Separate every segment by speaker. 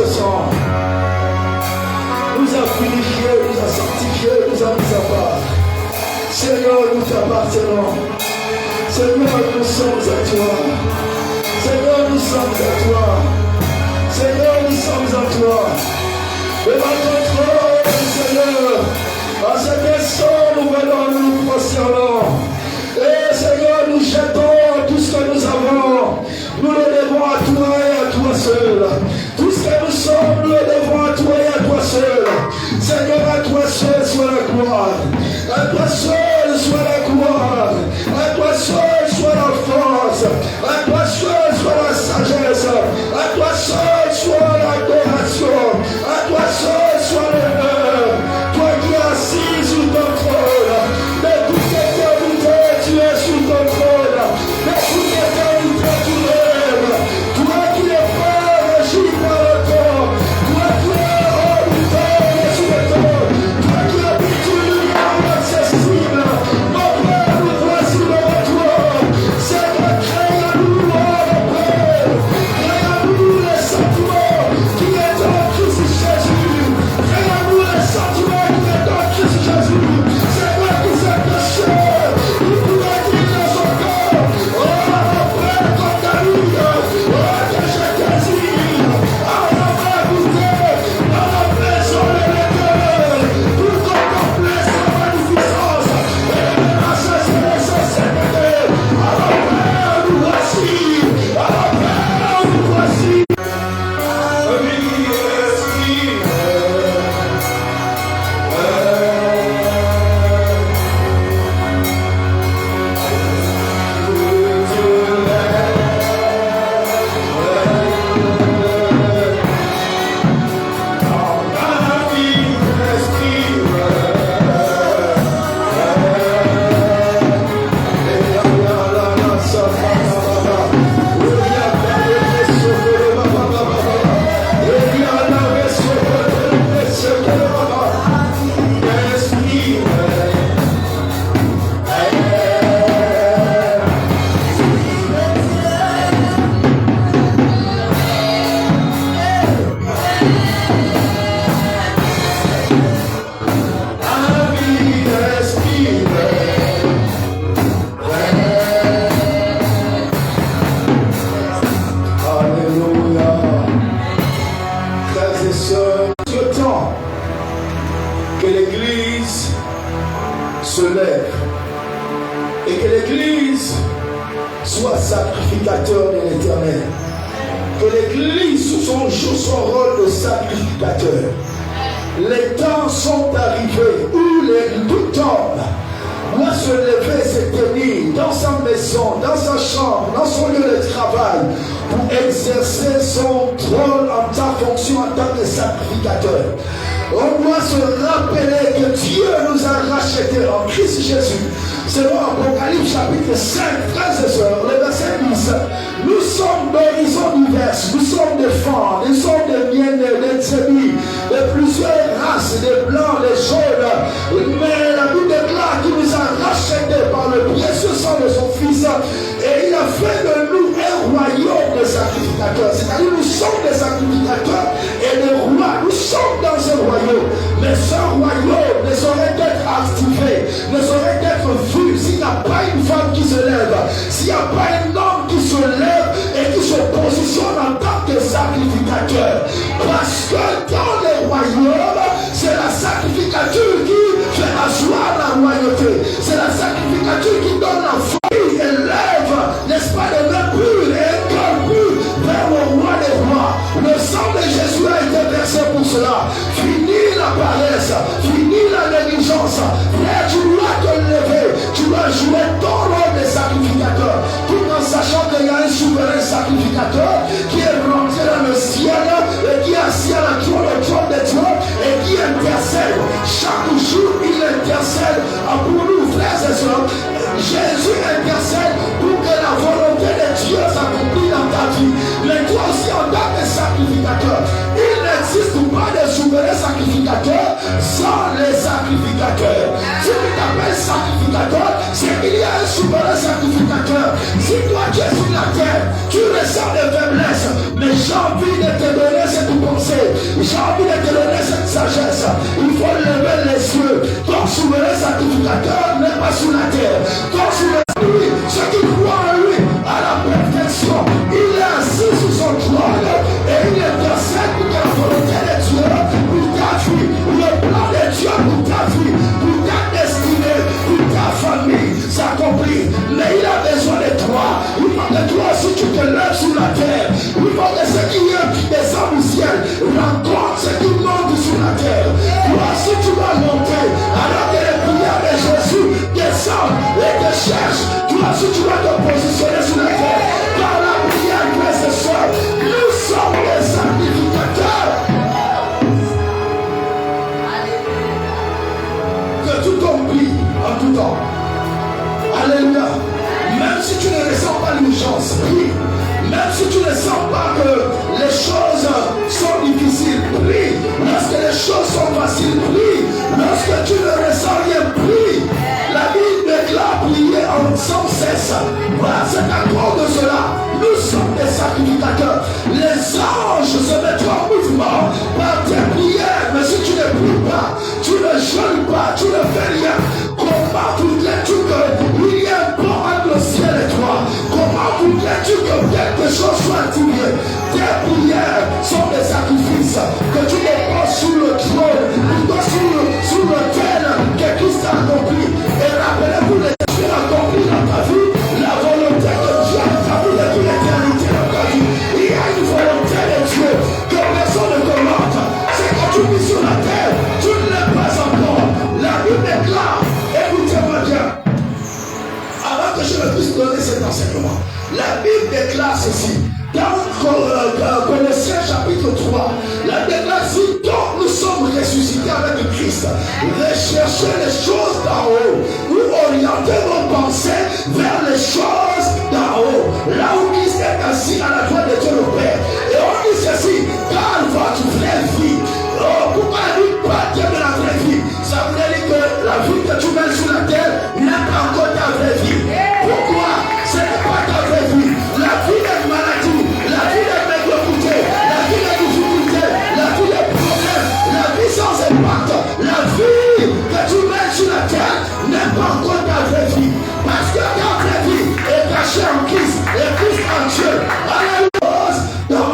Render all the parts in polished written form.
Speaker 1: sang nous a purifiés, nous a sanctifiés, nous a mis à part. Seigneur, nous t'appartenons. Seigneur, nous sommes à toi. Seigneur, nous sommes à toi. Seigneur, nous sommes à toi. Et dans ton trône, Seigneur, à cet instant, nous venons, nous nous prosternons. Et Seigneur, nous jetons tout ce que nous avons. Nous le devons à toi et à toi seul. Tout ce que nous sommes, nous le devons à toi et à toi seul. Seigneur, à toi seul soit la gloire. À toi seul soit la gloire. À toi seul soit la force. À toi seul soit la sagesse. À toi seul soit l'adoration. À toi seul soit l'honneur. Toi qui es assis sur ton trône. De toute éternité, tu es sur ton trône. De toute éternité, tu règnes. Toi qui es fort, régis par le temps. Toi qui es hors du temps et sous le temps. Toi qui habites une lumière inaccessible. Mon Père, nous voici devant toi. Seigneur, crée à nous, mon Père. Crée à nous les sentiments qui est en Christ Jésus. Crée à nous les sentiments qui est en Christ Jésus. Seigneur, qui s'est péché. Il pourrait dire dans son corps. Oh, mon Père, comme David. Oh, que je désire. Ah, mon Père, goûter. Dans la maison de l'Éternel. Pour contempler sa magnificence. Et la sagesse et sa sainteté. Alors, Père, nous voici. Alors, Père, nous voici. Sacrificateur de l'Éternel. Que l'Église joue son rôle de sacrificateur. Les temps sont arrivés où tout homme doit se lever et se tenir dans sa maison, dans sa chambre, dans son lieu de travail pour exercer son rôle en ta fonction en tant que sacrificateur. On doit se rappeler que Dieu nous a rachetés en Christ Jésus. Selon Apocalypse chapitre 5, frères et sœurs, le verset 10, nous sommes d'horizons divers, nous sommes des femmes, nous sommes des miennes, des tribus, de plusieurs races, des blancs, des jaunes, mais la Bible déclare qu'il nous a rachetés par le précieux sang de son Fils, et il a fait de nous un royaume de sacrificateurs, c'est-à-dire nous sommes des sacrificateurs et des rois, nous sommes dans ce royaume, mais ce royaume ne saurait être activé, ne saurait être vu s'il n'y a pas une femme qui se lève, s'il n'y a pas un homme qui se lève et qui se positionne en tant que sacrificateur. Parce que dans les royaumes, c'est la sacrificature qui fait asseoir la royauté. C'est la sacrificature qui donne la vie et lève, n'est-ce pas, les mains pures et un cœur pur vers le roi des rois. Le sang de Jésus a été versé pour cela. Fini la paresse, fini la négligence. Frère, tu dois te lever, tu dois jouer ton rôle de sacrificateur, tout en sachant qu'il y a un souverain sacrificateur qui est rentré dans le ciel et qui est assis à la trône, au trône de Dieu et qui intercède. Chaque jour, il intercède pour nous, frères et sœurs. Jésus intercède pour que la volonté de Dieu s'accomplisse dans ta vie. Mais toi aussi, en tant que sacrificateur, il n'existe pas de souverain sacrificateur sans les sacrificateurs. Si tu t'appelles sacrificateur, c'est qu'il y a un souverain sacrificateur. Si toi tu es sur la terre, tu ressens des faiblesses, mais j'ai envie de te donner cette pensée. J'ai envie de te donner cette sagesse. Il faut lever les yeux. Ton souverain sacrificateur n'est pas sur la terre. Ton souverain, lui, ceux qui croient en lui, à la perfection, il est assis sur son trône et il intercède pour que la volonté de Dieu, pour ta vie, le plan de Dieu pour ta vie, pour ta destinée, pour ta famille, s'accomplit. Mais il a besoin de toi. Il faut que toi aussi tu te lèves sur la terre. Il faut que ceux qui descendent du ciel rencontrent ceux qui montent sur la terre. Toi aussi tu vas monter alors que les prières de Jésus descendent et te cherchent. Toi aussi tu vas te positionner sur la terre. Par la prière, frères et sœurs, nous sommes les sacrificateurs. Que tout homme prie en tout temps. Alléluia. Même si tu ne ressens pas l'urgence, prie. Même si tu ne sens pas que les choses sont difficiles, prie. Lorsque les choses sont faciles, prie. Lorsque tu ne ressens rien, prie. La Bible déclare prier sans cesse. Voilà, c'est à cause de cela. Nous sommes des sacrificateurs. Les anges se mettent en mouvement par tes prières. Mais si tu ne pries pas, tu ne jeûnes pas, tu ne fais rien. Comment voudrais-tu qu'il y ait un pont entre le ciel et toi? Comment voudrais-tu que quelque chose soit activé? Tes prières sont des sacrifices que tu déposes sur le trône, plutôt sur lequel que Christ a accompli. Et rappelez-vous les choses accomplies dans ta vie, la volonté de Dieu a établi depuis l'éternité dans ta vie. Il y a une volonté de Dieu que personne ne commente. C'est que tu vis sur la terre, tu ne l'es pas encore. La Bible déclare, écoutez-moi bien, avant que je ne puisse donner cet enseignement, la Bible déclare ceci. Dans Colossiens chapitre 3, la déclaration dont nous sommes ressuscités avec Christ, rechercher les choses d'en haut, ou orienter nos pensées vers les choses d'en haut, là où Christ est assis à la droite de Dieu le Père. Et on dit ceci, par votre vraie vie. Oh, pourquoi ne pas Dieu de la vraie vie? Ça veut dire que la vie que tu mets sur la terre n'est pas encore ta vraie vie. Pourquoi? Ce n'est pas ta vraie vie. La vie des maladies, la vie des médiocrités, la vie des difficultés, la vie des problèmes, la vie sans impact, la vie que tu mets sur la terre n'est pas encore ta vraie vie. Parce que ta vraie vie est cachée en Christ et Christ en Dieu. Alléluia. Dans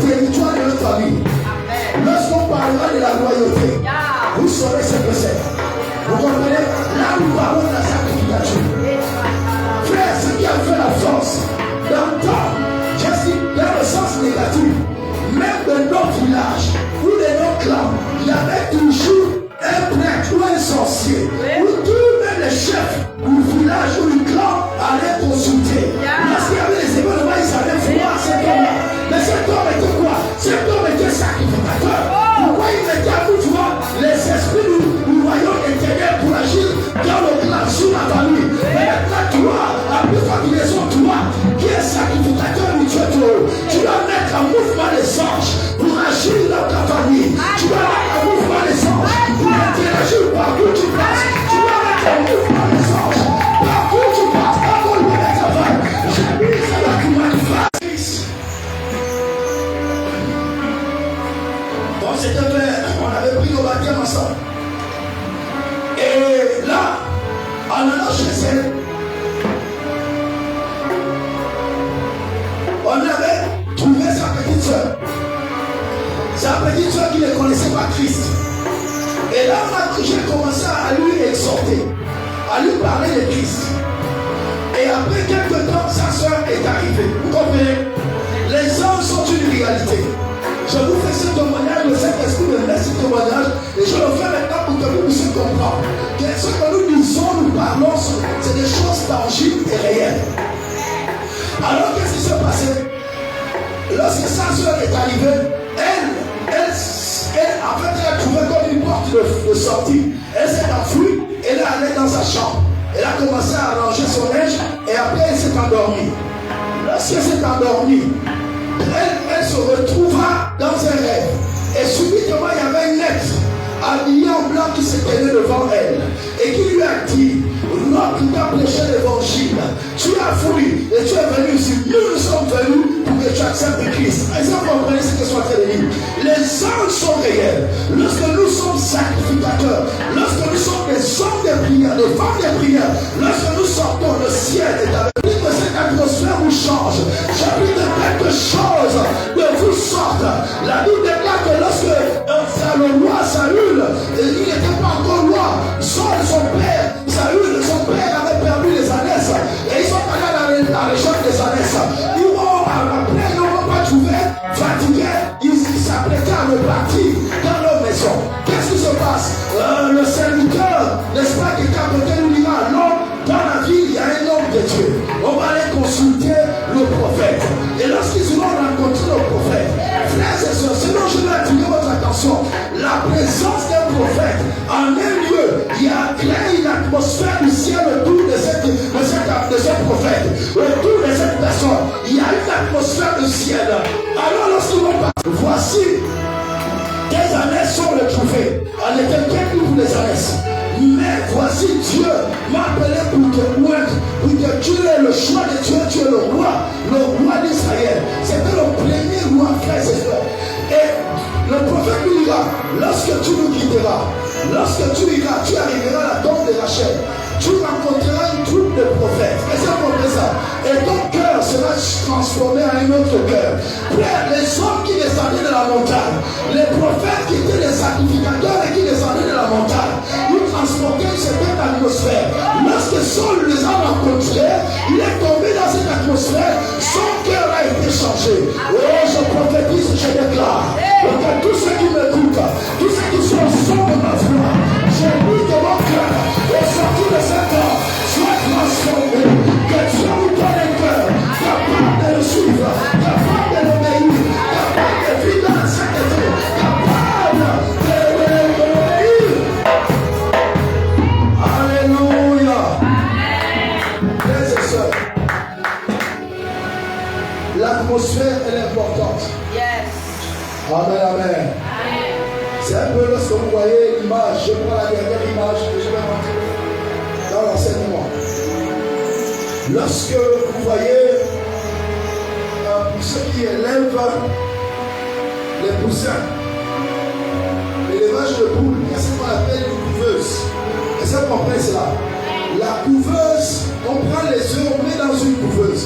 Speaker 1: territoire de notre famille. Lorsqu'on parlera de la loyauté, vous saurez ce que c'est. Vous comprenez? Là nous parlons de la sanctification. Frère, ce qui a fait la force dans le temps, je dis dans le sens négatif, même de nos villages ou de nos clans, il y avait toujours un prêtre ou un sorcier, où tous même les chefs du village ou du clan allaient consulter. Lorsqu'il y avait les événements, ils allaient voir cet homme-là. Mais cet homme était quoi? Cet homme était sacrificateur. Pourquoi il mettait à bout, tu vois, les esprits du royaume éternel pour agir dans le clan sur la famille? Mais maintenant, toi, après toi qui les ont, toi, qui est sacrificateur du Dieu de haut, tu dois mettre en mouvement les anges pour agir dans ta famille. Tu dois mettre en mouvement les anges pour interagir partout où tu passes. Tu dois mettre en mouvement les anges partout où tu passes. Avant le mettre à faire. J'ai mis ça là qui manifeste. Bon, c'était clair. On avait pris nos baptêmes ensemble. Et là, en allant chez elle, on avait trouvé sa petite soeur. Sa petite soeur qui ne connaissait pas Christ. Et là, j'ai commencé à lui exhorter, à lui parler de Christ. Et après quelques temps, sa soeur est arrivée. Vous comprenez? Les hommes sont une réalité. Je vous fais ce témoignage, le Saint-Esprit me laisse ce témoignage, et je le fais maintenant pour que vous puissiez comprendre que ce que nous disons, nous parlons, c'est des choses tangibles et réelles. Alors qu'est-ce qui s'est passé? Lorsque sa soeur est arrivée, elle a trouvé comme une porte de sortie. Elle s'est enfuie, elle est allée dans sa chambre. Elle a commencé à arranger son linge et après elle s'est endormie. Lorsqu'elle s'est endormie, elle se retrouva dans un rêve. Et subitement, il y avait un être habillé en blanc qui se tenait devant elle et qui lui a dit: l'homme qui t'a prêché l'évangile, tu as fui et tu es venu ici. Nous sommes venus pour que tu acceptes Christ. Est-ce que vous comprenez ce que je suis en train de dire? Les anges sont réels. Lorsque nous sommes sacrificateurs, lorsque nous sommes des hommes de prière, des femmes de prière, lorsque nous sortons, le ciel est avec nous. Que cette atmosphère vous change. J'ai pris de quelque chose de vous sorte. La Bible déclare que lorsque le roi Saül, il n'était pas encore roi, Saul, son père, Saül, son père avait perdu les ânesses. Et ils sont allés dans la région des ânesses. Ils vont après, ils n'ont pas trouvé, fatigués, ils s'apprêtaient à repartir dans leur maison. Qu'est-ce qui se passe? Le serviteur, n'est-ce pas, qui est à côté lui dira: non, dans la ville, il y a un homme de Dieu. On va aller consulter le prophète. Et lorsqu'ils vont rencontrer le prophète, frères et sœurs, sinon je vais attirer votre attention. La présence d'un prophète, en un lieu, il y a créé une atmosphère du ciel autour de ce prophète, autour de cette personne. Il y a une atmosphère du ciel. Alors lorsqu'ils vont passer, voici, des ânesses sont retrouvées. En était quelques pour les ânesses. Mais voici Dieu m'a appelé pour te oindre, pour que tu aies le choix de Dieu, tu es le roi d'Israël. C'était le premier roi, frère et frères. Et le prophète lui dira: lorsque tu nous quitteras, lorsque tu iras, tu arriveras à la tombe de Rachel, tu rencontreras une troupe de prophètes. Est-ce que vous comprenez ça? Et ton cœur sera transformé en un autre cœur. Frère, les hommes qui descendaient de la montagne, les prophètes qui étaient les sacrificateurs et qui descendaient de la montagne, ils transportaient une certaine atmosphère. Lorsque Saul les a rencontrés, il est tombé dans cette atmosphère, son cœur a été changé. Oh, je prophétise, je déclare que tous ceux qui m'écoutent, tous ceux qui sont au son de ma voix, j'ai mis de mon cœur au sortir de cet homme, soit transformé. Que Dieu vous donne un cœur capable de le suivre, capable de l'obéir, capable de vivre dans la sainteté, capable de l'obéir. Alléluia. Frères et sœurs, l'atmosphère elle est importante.
Speaker 2: Yes.
Speaker 1: Amen, amen. C'est un peu lorsque vous voyez l'image, je prends la dernière image que je vais montrer dans l'enseignement. Lorsque vous voyez, pour ceux qui élèvent les poussins, l'élevage de poules, il y a ce qu'on appelle une couveuse. Est-ce que vous comprenez cela? La couveuse, on prend les œufs, on met dans une couveuse.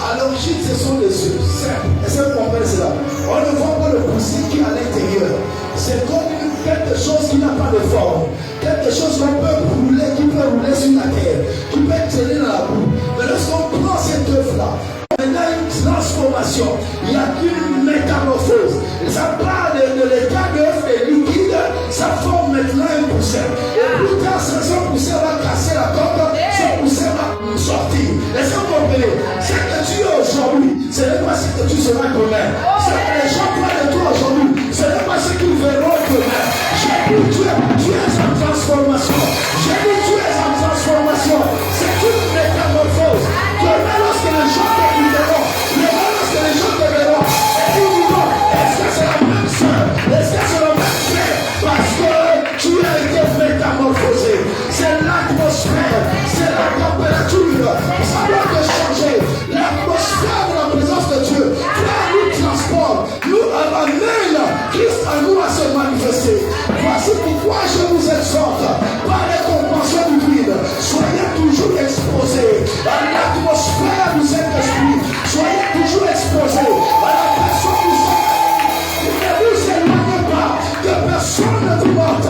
Speaker 1: À l'origine, ce sont des œufs simples. Est-ce que vous comprenez cela? On ne voit pas le poussé qui est à l'intérieur. C'est comme quelque chose qui n'a pas de forme. Quelque chose qu'on peut rouler, qui peut rouler sur la terre, qui peut traîner dans la boue. Mais lorsqu'on prend cet œuf-là, il y a une transformation, il y a une métamorphose. Ça part de l'état d'œuf et liquide, ça forme maintenant un poussin. Et plus tard, ce poussin va casser la coque, ce poussin va sortir. Est-ce que vous comprenez? Ce que tu es aujourd'hui, ce n'est pas ce que tu seras demain. Ce que les gens voient de toi aujourd'hui, ce n'est pas ce qu'ils verront demain. J'ai dit, tu es en transformation. J'ai dit, tu es en transformation. C'est une métamorphose. Demain, lorsque les gens te verront, lorsque les gens te verront, ils diront, est-ce que c'est la même soeur? Est-ce que c'est le même frère? Parce que tu as été métamorphosé. C'est l'atmosphère, c'est la température. Ça doit te changer. L'atmosphère de la présence de Dieu, frère, nous transporte, nous amène Christ à nous à se manifester. Voici pourquoi je vous exhorte, par les compassions divines, soyez toujours exposés à l'atmosphère du Saint-Esprit. Soyez toujours exposés à la personne du Saint-Esprit. Ne vous éloignez pas, que personne ne vous monte.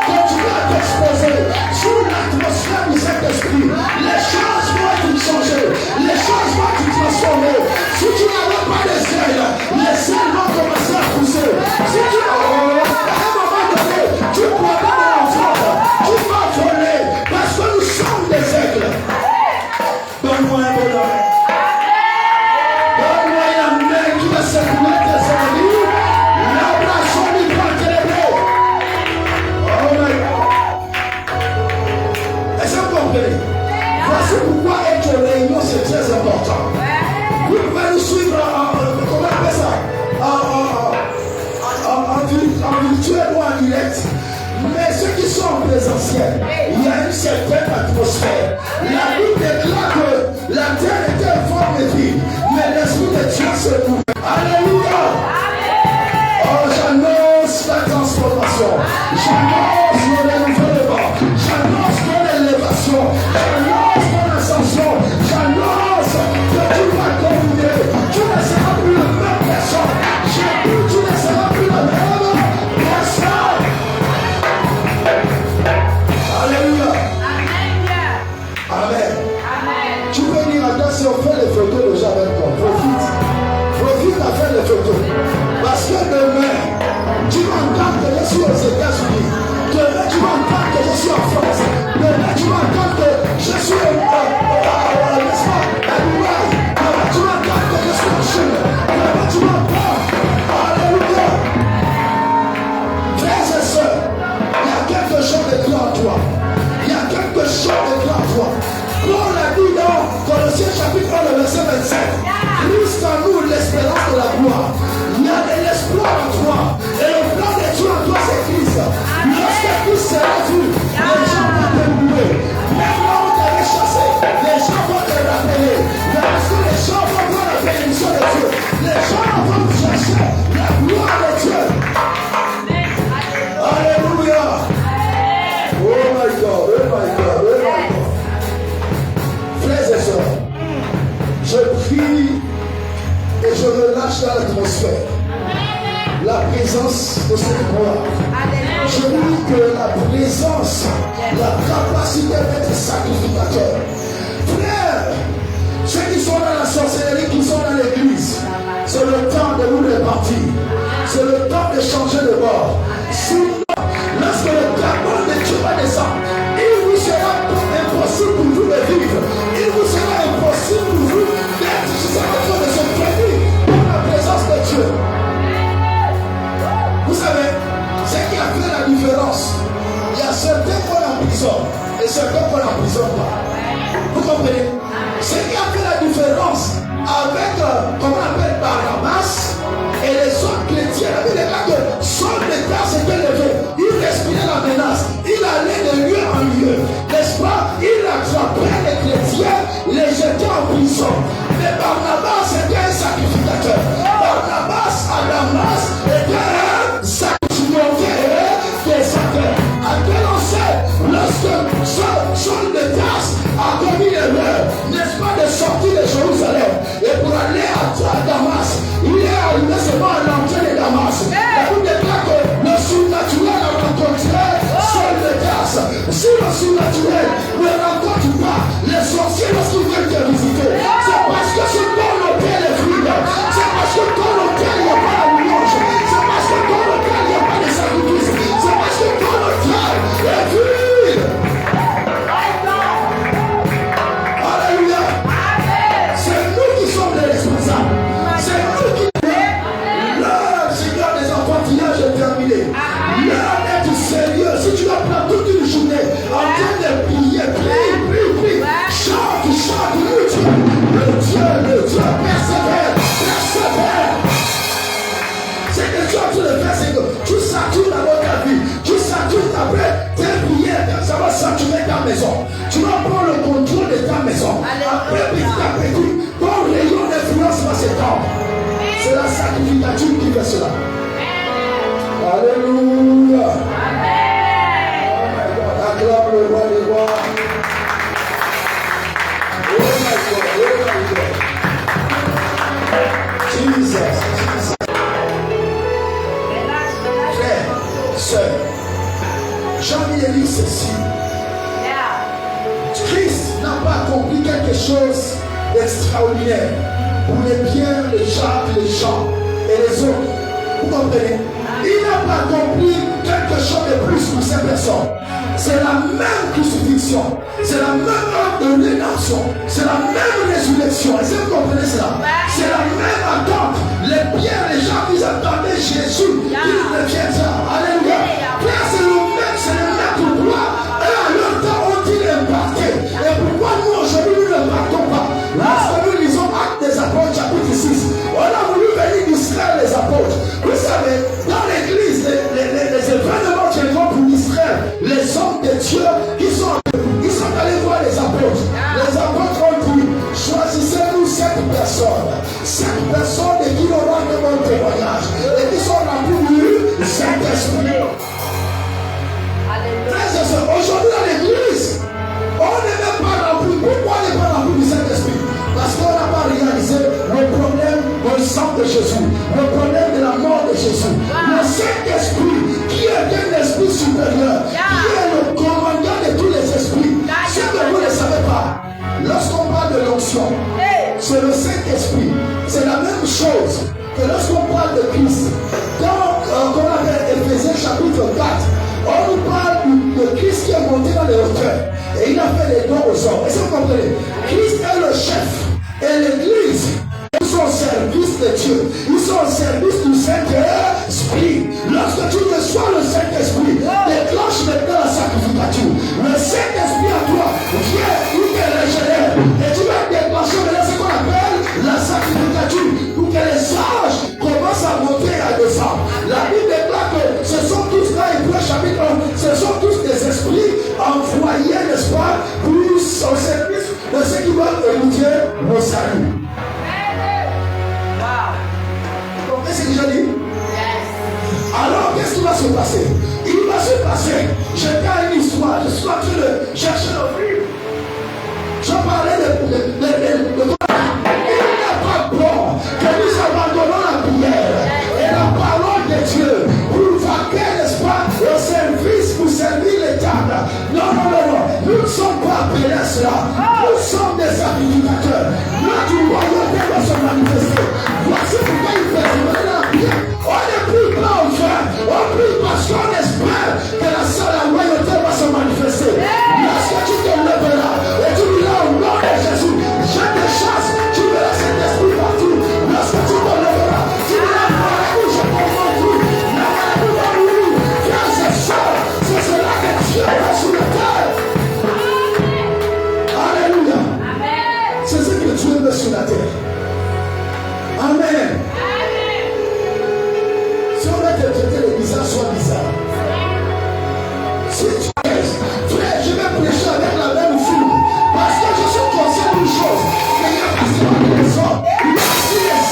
Speaker 1: Continuez à t'exposer sous l'atmosphère du Saint-Esprit. Les choses vont être changées, les choses vont être transformées. Si tu n'avais pas les ailes vont commencer à pousser. Si tu à un moment donné, tu ne pourras pas l'entendre, tu vas voler parce que nous sommes des aigles. Donne-moi un bon homme. Donne-moi une main qui va secouer tes ennemis. L'abraçon du grand télébré. Oh my God. Est-ce que vous comprenez? Voici pourquoi être en réunion c'est très important. Vous pouvez nous suivre comment on appelle ça? En virtuel ou en direct. Mais ceux qui sont en présentiel, il y a une certaine atmosphère. La Bible déclare que la terre était informe et vide, mais l'Esprit de Dieu se mouvait. Alléluia! Oh, j'annonce la transformation. J'annonce le renouvellement. J'annonce ton élévation. J'annonce ton ascension. J'annonce que tu vas dominer. Tu ne seras plus la même personne. J'ai dit, tu ne seras plus la même personne. Alléluia. Amen. Tu peux dire attention, fais les photos déjà avec toi. Profite. Profite à faire les photos. Parce que demain, tu vas entendre que je suis aux États-Unis. Demain, tu vas entendre que je suis en France. Demain, tu vas entendre que je suis à Dubaï. Demain, tu vas entendre que je suis en Chine. Demain, tu vas entendre. Alléluia. Frères et sœurs, il y a quelque chose de grand en toi. Il y a quelque chose de grand en toi. Paul a dit dans Colossiens chapitre 1, le verset 27, Christ en nous, l'espérance de la gloire. Il y a de l'espoir en toi. Et le plan de Dieu en toi, c'est Christ. Lorsque Christ sera vu, les gens vont te louer. Même là où tu avais chassé, les gens vont te rappeler. Parce que les gens vont voir la bénédiction de Dieu. Les gens vont chercher la gloire de Dieu. Alléluia. Oh my God, oh my God, oh my God. Frères et sœurs, je prie et je relâche dans l'atmosphère la présence de cette gloire. Je dis que la présence, la capacité d'être sacrificateur. Frères, ceux qui sont dans la sorcellerie, qui sont dans l'église, c'est le temps de nous répartir. C'est le temps de changer de bord. Sinon, lorsque le carbone de Dieu va descendre, il vous sera impossible pour vous de vivre. Il vous sera impossible pour vous d'être jusqu'à la fin de se prévenir dans la présence de Dieu. Vous savez, ce qui a fait la différence, il y a certains qu'on emprisonne et certains qu'on n'emprisonne pas. Vous comprenez? Ce qui a fait la différence avec, comment on appelle, cela. Alléluia. Acclame le roi des rois. Oh my God, oh my God. Jesus. Frère, sœur, j'ai envie de dire ceci. Christ n'a pas accompli quelque chose d'extraordinaire pour les biens de Jacques, les gens et les autres. Vous comprenez? Il n'a pas accompli quelque chose de plus pour ces personnes. C'est la même crucifixion, c'est la même œuvre de rédemption, c'est la même résurrection. Est-ce que vous comprenez cela? C'est la même attente. Les biens, les gens qui attendaient Jésus, ils reviennent ça. Alléluia. C'est le même pouvoir. Et en leur temps ont-ils impacté. Et pourquoi nous aujourd'hui nous ne partons pas? Lorsque nous lisons Actes des Apôtres, chapitre 6, on a voulu venir d'Israël les apôtres. Vous savez, dans l'église, les événements viendront pour Israël. Les hommes de Dieu qui sont allés voir les apôtres. Les apôtres ont dit, choisissez-nous 7 personnes. 7 personnes de qui auront de bons témoignages. Et qui sont remplis du Saint-Esprit. Aujourd'hui dans l'église, on n'est même pas rempli. Pourquoi on n'est pas rempli du Saint-Esprit? Parce qu'on n'a pas réalisé le problème du sang de Jésus, le problème de la mort de Jésus. Le Saint-Esprit, qui est un esprit supérieur, qui est le commandant de tous les esprits. Ce que vous ne savez pas, lorsqu'on parle de l'onction, c'est le Saint-Esprit. C'est la même chose que lorsqu'on parle de Christ. Dans qu'on appelle Éphésiens chapitre 4, on nous parle de Christ qui est monté dans les hauteurs et il a fait les dons aux hommes. Est-ce que vous comprenez? Christ est le chef et l'église, ils sont au service de Dieu, ils sont au service du Saint-Esprit. Lorsque tu reçois le Saint-Esprit, déclenche maintenant la sacrificature. Le Saint-Esprit à toi vient, il te régénère et tu vas déclencher maintenant ce qu'on appelle la sacrificature pour que les anges commencent à monter et à descendre. La Bible déclare que ce sont tous là, Hébreux chapitre 1, ce sont tous des esprits envoyés, n'est-ce pas, pour au service de ceux qui veulent étudier le salut. Vous comprenez ce que j'ai dit? Alors, qu'est-ce qui va se passer? Il va se passer. J'étais une histoire, je suis en train de chercher le livre. Je parlais de il n'est pas bon que nous abandonnons la prière et la parole de Dieu pour vaquer, n'est-ce pas, au service pour servir l'État. Non. Nous ne sommes pas appelés à cela. Nous sommes des sacrificateurs. Notre royauté doit se manifester. Voici pourquoi il fait la prière. On ne prie pas au Dieu. On prie parce qu'on espère que la royauté va se manifester. Lorsque tu te lèveras et tu diras au nom de Jésus, je te chasse, tu verras cet esprit partout. Lorsque tu te lèveras, tu diras maladie, je comprends tout. La maladie va mourir. Frères et sœurs, c'est cela que Dieu a sur la terre. Alléluia. C'est ce que Dieu veut sur la terre. Amen. Si on va te traiter le bizarre, sois bizarre. Si tu es, frère, je vais prêcher avec la même foule. Parce que je suis conscient d'une chose. Il n'y a pas seulement les hommes. Il y a aussi les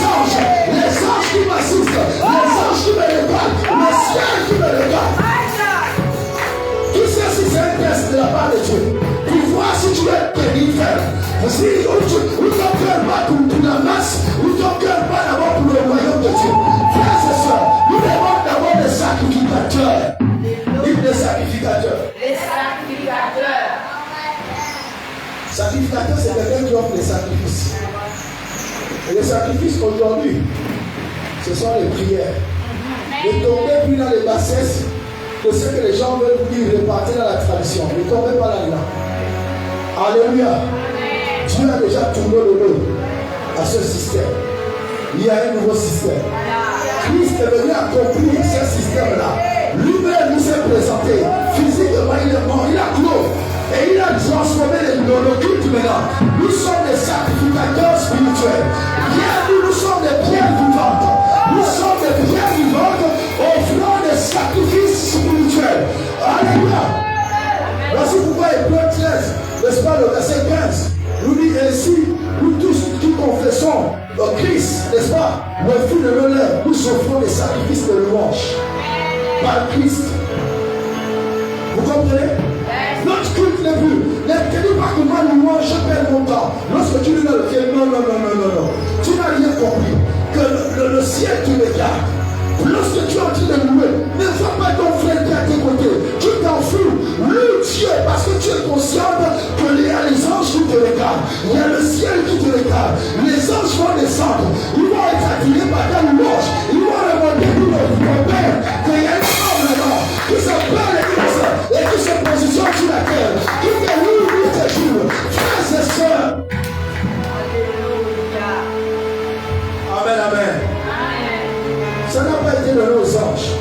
Speaker 1: anges qui m'assistent, les anges qui me regardent, le ciel qui me regarde. Qui sait si c'est un test de la part de Dieu? Pour voir si tu es délivré. Si ou ton cœur bat pour la masse, ou ton cœur bat d'abord pour le royaume de Dieu. Frères et sœurs, nous devons d'abord des sacrificateurs. Des sacrificateurs.
Speaker 2: Les sacrificateurs.
Speaker 1: Sacrificateur, c'est quelqu'un qui offre les sacrifices. Et les sacrifices aujourd'hui, ce sont les prières. Ne tombez plus dans les bassesses de ce que les gens veulent vous dire, repartir dans la tradition. Ne tombez pas là-dedans. Alléluia. Dieu a déjà tourné le dos à ce système. Il y a un nouveau système. Christ est venu accomplir ce système-là. Lui-même nous s'est présenté. Physiquement, il est mort, il a clos. Et il a transformé le culte maintenant. Nous sommes des sacrificateurs spirituels. Nous sommes des pierres vivantes. Nous sommes des pierres vivantes offrant des sacrifices spirituels. Alléluia. Voici pourquoi Hébreux 13, n'est-ce pas, le verset 15, nous dit ainsi, nous tous qui confessons Christ, n'est-ce pas, le le fruit de nos lèvres, nous offrons des sacrifices de louange par Christ. Vous comprenez? Notre culte n'est plus. Ne te dis pas que moi, louange, je perds mon temps. Lorsque tu dis dans le ciel, non. Tu n'as rien compris. Que le ciel, tu regardes. Lorsque tu es en train de louer, ne vois pas ton frère qui est à tes côtés. Tu t'en fous. Loue Dieu parce que tu es conscient qu'il y a les anges qui te regardent. Il y a le ciel qui te regarde. Les anges vont descendre. Ils vont être attirés par ta louange. Ils vont remonter pour ton père. Qu'il y a une femme là-bas qui s'appelle l'Église et qui se positionne sur la terre. Qui te loue nuit et jour. Frères et sœurs. Amen. Ça n'a pas été donné aux anges.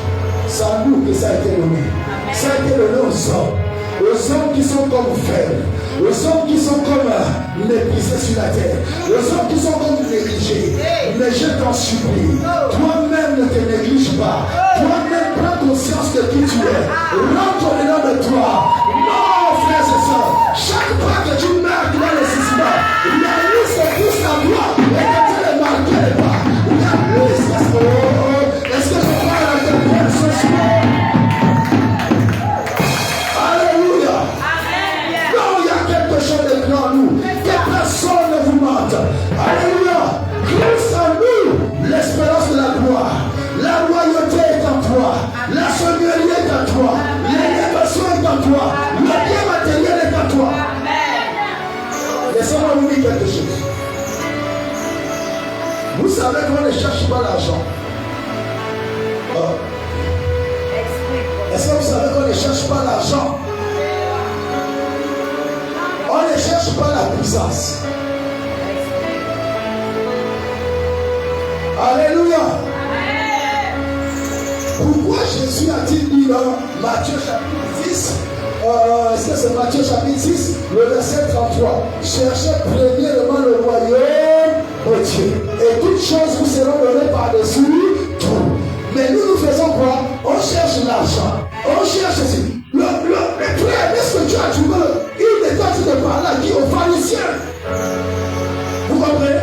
Speaker 1: C'est à nous que ça a été donné. Ça a été donné aux hommes. Aux hommes qui sont comme faibles. Aux hommes qui sont comme méprisés sur la terre. Aux hommes qui sont comme négligés. Mais je t'en supplie. Toi-même ne te néglige pas. Toi-même prends conscience de qui tu es. Rentre dedans de toi. Non, frères et sœurs. Chaque pas que tu marques dans le système, la liste pousse à toi. Et quand tu les marques les pas. La liste est-ce que je parle à quelqu'un ce soir? Alléluia. Non, il y a quelque chose de grand en nous. Que personne ne vous mente. Alléluia. Christ en nous, l'espérance de la gloire. La royauté est en toi. La seigneurie est en toi. L'élévation est en toi. Le bien matériel est en toi. Laissez-moi vous dire quelque chose. Vous savez qu'on ne cherche pas l'argent. Est-ce que vous savez qu'on ne cherche pas l'argent? On ne cherche pas la puissance. Alléluia. Pourquoi Jésus a-t-il dit dans Matthieu chapitre 10, est-ce que c'est Matthieu chapitre 6, le verset 33, cherchez premièrement le royaume de Dieu et toutes choses vous seront données par-dessus tout. Mais nous faisons quoi? On cherche l'argent. On cherche ceci. Le frère, est-ce que tu as trouvé une étoile de parler à qui? Aux pharisiens. Vous comprenez?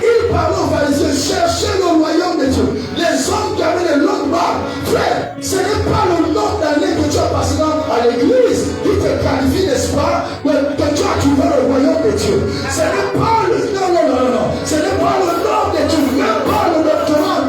Speaker 1: Il parlait aux pharisiens, cherchez le royaume de Dieu. Les hommes qui avaient les longues barbes. Frère, ce n'est pas le nombre d'années que tu as passé à l'église qui te qualifie, n'est-ce pas? Que tu as trouvé le royaume de Dieu. Ce n'est pas le... Non. Ce n'est pas le nombre de Dieu. Même pas le doctorat.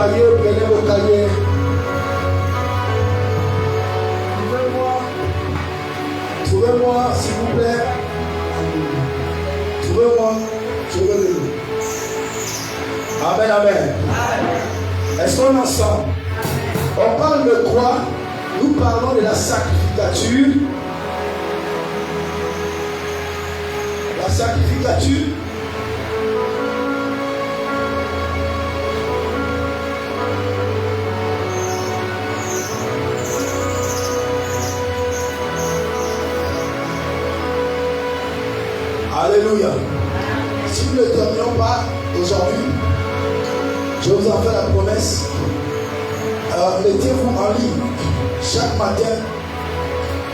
Speaker 1: cahiers, prenez vos cahiers. Trouvez-moi, s'il vous plaît. Trouvez-moi. Trouvez-le. Amen, amen. Est-ce qu'on est ensemble? On parle de quoi? Nous parlons de la sacrificature. La sacrificature. Alléluia. Si nous ne terminons pas aujourd'hui, je vous en fais la promesse. Mettez-vous en ligne. Chaque matin,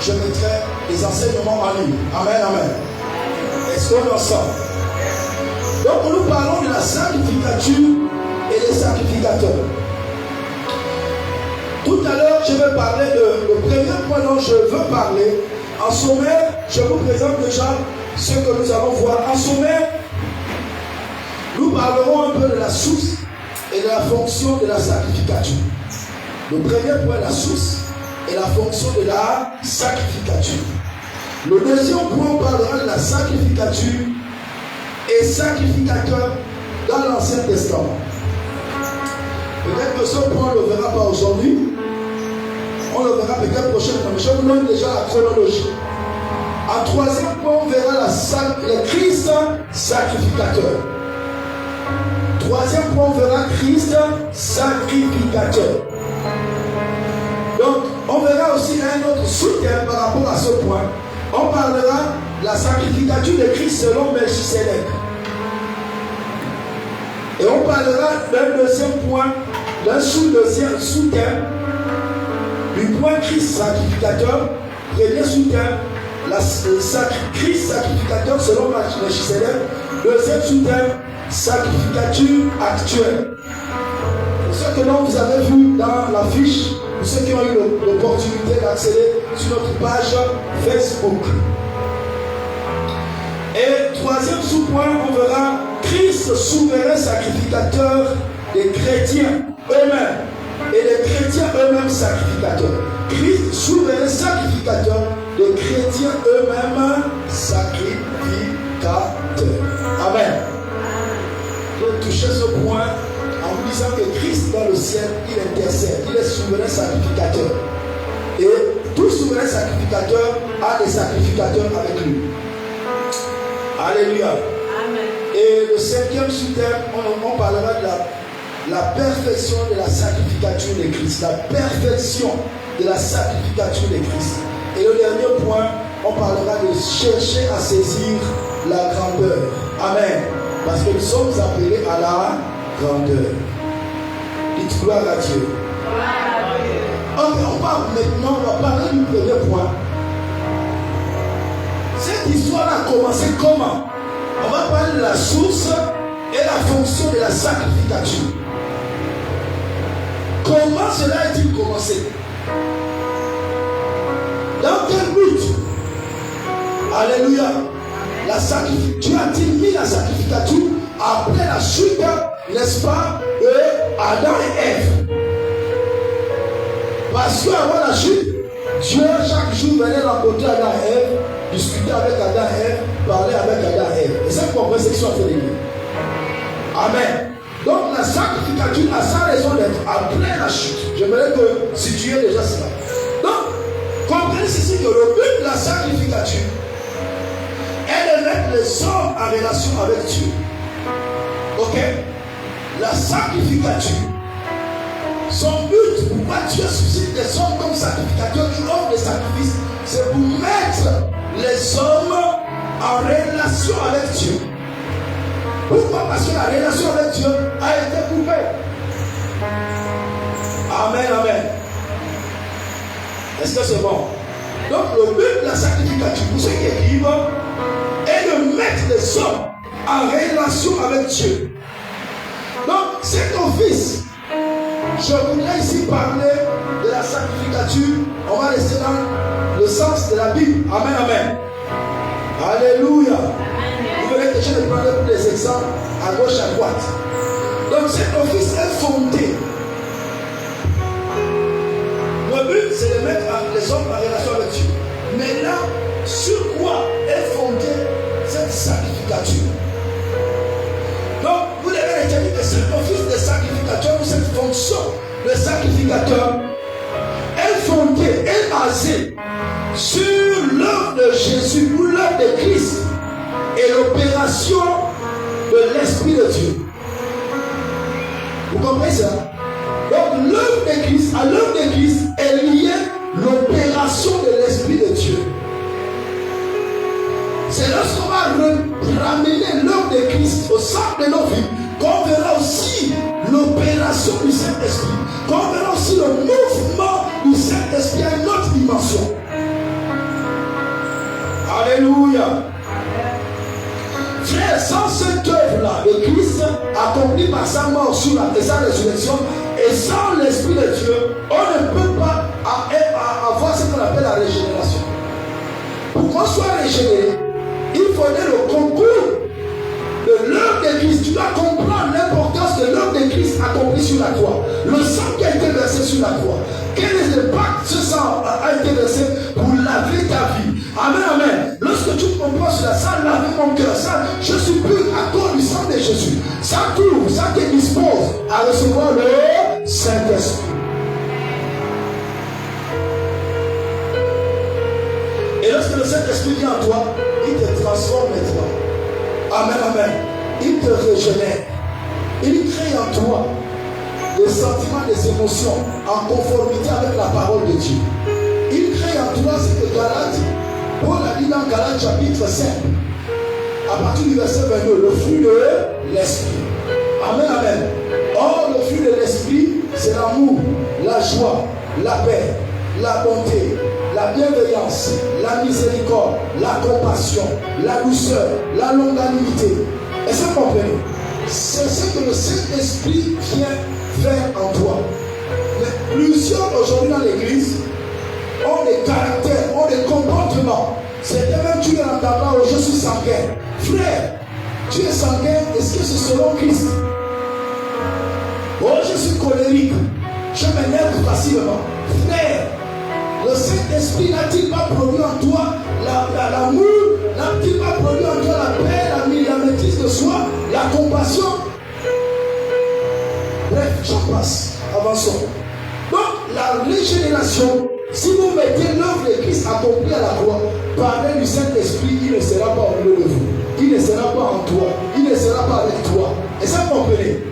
Speaker 1: je mettrai les enseignements en ligne. Amen, amen. Est-ce qu'on est ensemble? Donc, nous parlons de la sacrificature et des sacrificateurs. Tout à l'heure, je vais parler le premier point dont je veux parler. En sommaire, je vous présente déjà ce que nous allons voir. En sommaire, nous parlerons un peu de la source et de la fonction de la sacrificature. Le premier point, la source et la fonction de la sacrificature. Le deuxième point, on parlera de la sacrificature et sacrificateur dans l'Ancien Testament. Peut-être que ce point, on ne le verra pas aujourd'hui. On le verra peut-être prochainement. Je vous donne déjà la chronologie. En troisième point, on verra le Christ sacrificateur. Troisième point, on verra Christ sacrificateur. Donc, on verra aussi un autre sous-thème par rapport à ce point. On parlera de la sacrificature de Christ selon Melchisedec. Et on parlera d'un deuxième point, d'un sous-deuxième sous-thème, du point Christ sacrificateur. Premier sous-thème, Christ sacrificateur selon Melchisedec. Deuxième sous-thème, sacrificature actuelle. Pour ce que vous avez vu dans la fiche, pour ceux qui ont eu l'opportunité d'accéder sur notre page Facebook. Et troisième sous-point, on verra Christ souverain sacrificateur des chrétiens eux-mêmes et les chrétiens eux-mêmes sacrificateurs. Christ souverain sacrificateur des chrétiens eux-mêmes sacrificateurs. Amen. Je vais toucher ce point en vous disant que Christ dans le ciel, il intercède, il est souverain sacrificateur. Et tout souverain sacrificateur a des sacrificateurs avec lui. Alléluia. Amen. Et le cinquième sous-thème, on parlera de la perfection de la sacrificature de Christ. La perfection de la sacrificature de Christ. Et le dernier point, on parlera de chercher à saisir la grandeur. Amen. Parce que nous sommes appelés à la grandeur. Dites gloire à Dieu. On parle maintenant, on va parler du premier point. Cette histoire a commencé comment? On va parler de la source et la fonction de la sacrificature. Comment cela a-t-il commencé? Dans quel but? Alléluia. Dieu a-t-il mis la sacrificature après la chute, n'est-ce pas, de Adam et Ève? Parce qu'avant la chute, Dieu chaque jour venait rencontrer Adam et Ève, discuter avec Adam et Ève, parler avec Adam et Ève. Et c'est pour ça que sont fait l'église. Amen. Donc la sacrificature a sa raison d'être après la chute. J'aimerais que situer déjà cela. Donc, comprenez ceci que le but de la sacrificature est de mettre les hommes en relation avec Dieu. Ok? La sacrificature, son but, pourquoi Dieu suscite des hommes comme sacrificateurs qui offrent des sacrifices, c'est pour mettre les hommes en relation avec Dieu. Pourquoi? Parce que la relation avec Dieu a été coupée. Amen, amen. Est-ce que c'est bon? Donc le but de la sacrificature, pour ceux qui écrivent, est de mettre les hommes en relation avec Dieu. Donc cet office, je voudrais ici parler de la sacrificature. On va rester dans le sens de la Bible. Amen, amen. Alléluia. Vous verrez que je vais prendre des exemples à gauche, à droite. Donc cet office est fondé mettre les hommes en relation avec Dieu. Maintenant, sur quoi est fondée cette sacrificature? Donc, vous devez retenir que cet office de sacrificateur ou cette fonction de sacrificateur est fondée, est basée sur l'œuvre de Jésus ou l'œuvre de Christ et l'opération de l'Esprit de Dieu. Vous comprenez ça? Donc l'œuvre de Christ, à l'œuvre de Christ est liée l'opération de l'Esprit de Dieu. C'est lorsqu'on va ramener l'œuvre de Christ au centre de nos vies qu'on verra aussi l'opération du Saint-Esprit, qu'on verra aussi le mouvement du Saint-Esprit à une autre dimension. Alléluia. Frère, sans cette œuvre-là de Christ accomplie par sa mort sur la et sa résurrection, et sans l'Esprit de Dieu, on ne peut pas avoir ce qu'on appelle la régénération. Pour qu'on soit régénéré, il faudrait le concours de l'œuvre de Christ. Tu dois comprendre l'importance de l'œuvre de Christ accomplie sur la croix. Le sang qui a été versé sur la croix. Quel est l'impact ce sang a été versé pour laver ta vie? Amen, amen. Lorsque tu comprends cela, ça lave mon cœur. Ça, je suis pur à cause du sang de Jésus. Ça t'ouvre, ça te dispose à recevoir le Saint-Esprit. Et lorsque le Saint-Esprit vient en toi, il te transforme toi. Amen, amen. Il te régénère. Il crée en toi des sentiments, des émotions en conformité avec la parole de Dieu. Il crée en toi ce que Galates, Paul a dit dans Galates chapitre 5, à partir du verset 22, le fruit de l'esprit. Amen, amen. Or, le fruit de l'esprit, c'est l'amour, la joie, la paix, la bonté, la bienveillance, la miséricorde, la compassion, la douceur, la longanimité. Est-ce que vous comprenez? C'est ce que le Saint-Esprit vient faire en toi. Mais plusieurs aujourd'hui dans l'église ont des caractères, ont des comportements. C'est même tu entendras, oh, je suis sanguin. Frère, tu es sanguin, est-ce que c'est selon Christ? Oh, je suis colérique, je m'énerve facilement. Frère, le Saint-Esprit n'a-t-il pas produit en toi l'amour? N'a-t-il pas produit en toi la paix, la maîtrise de soi, la compassion? Bref, j'en passe. Avançons. Donc, la régénération, si vous mettez l'œuvre de Christ accomplie à la croix, par du Saint-Esprit, il ne sera pas au milieu de vous. Il ne sera pas en toi. Il ne sera pas avec toi. Et ça, vous comprenez?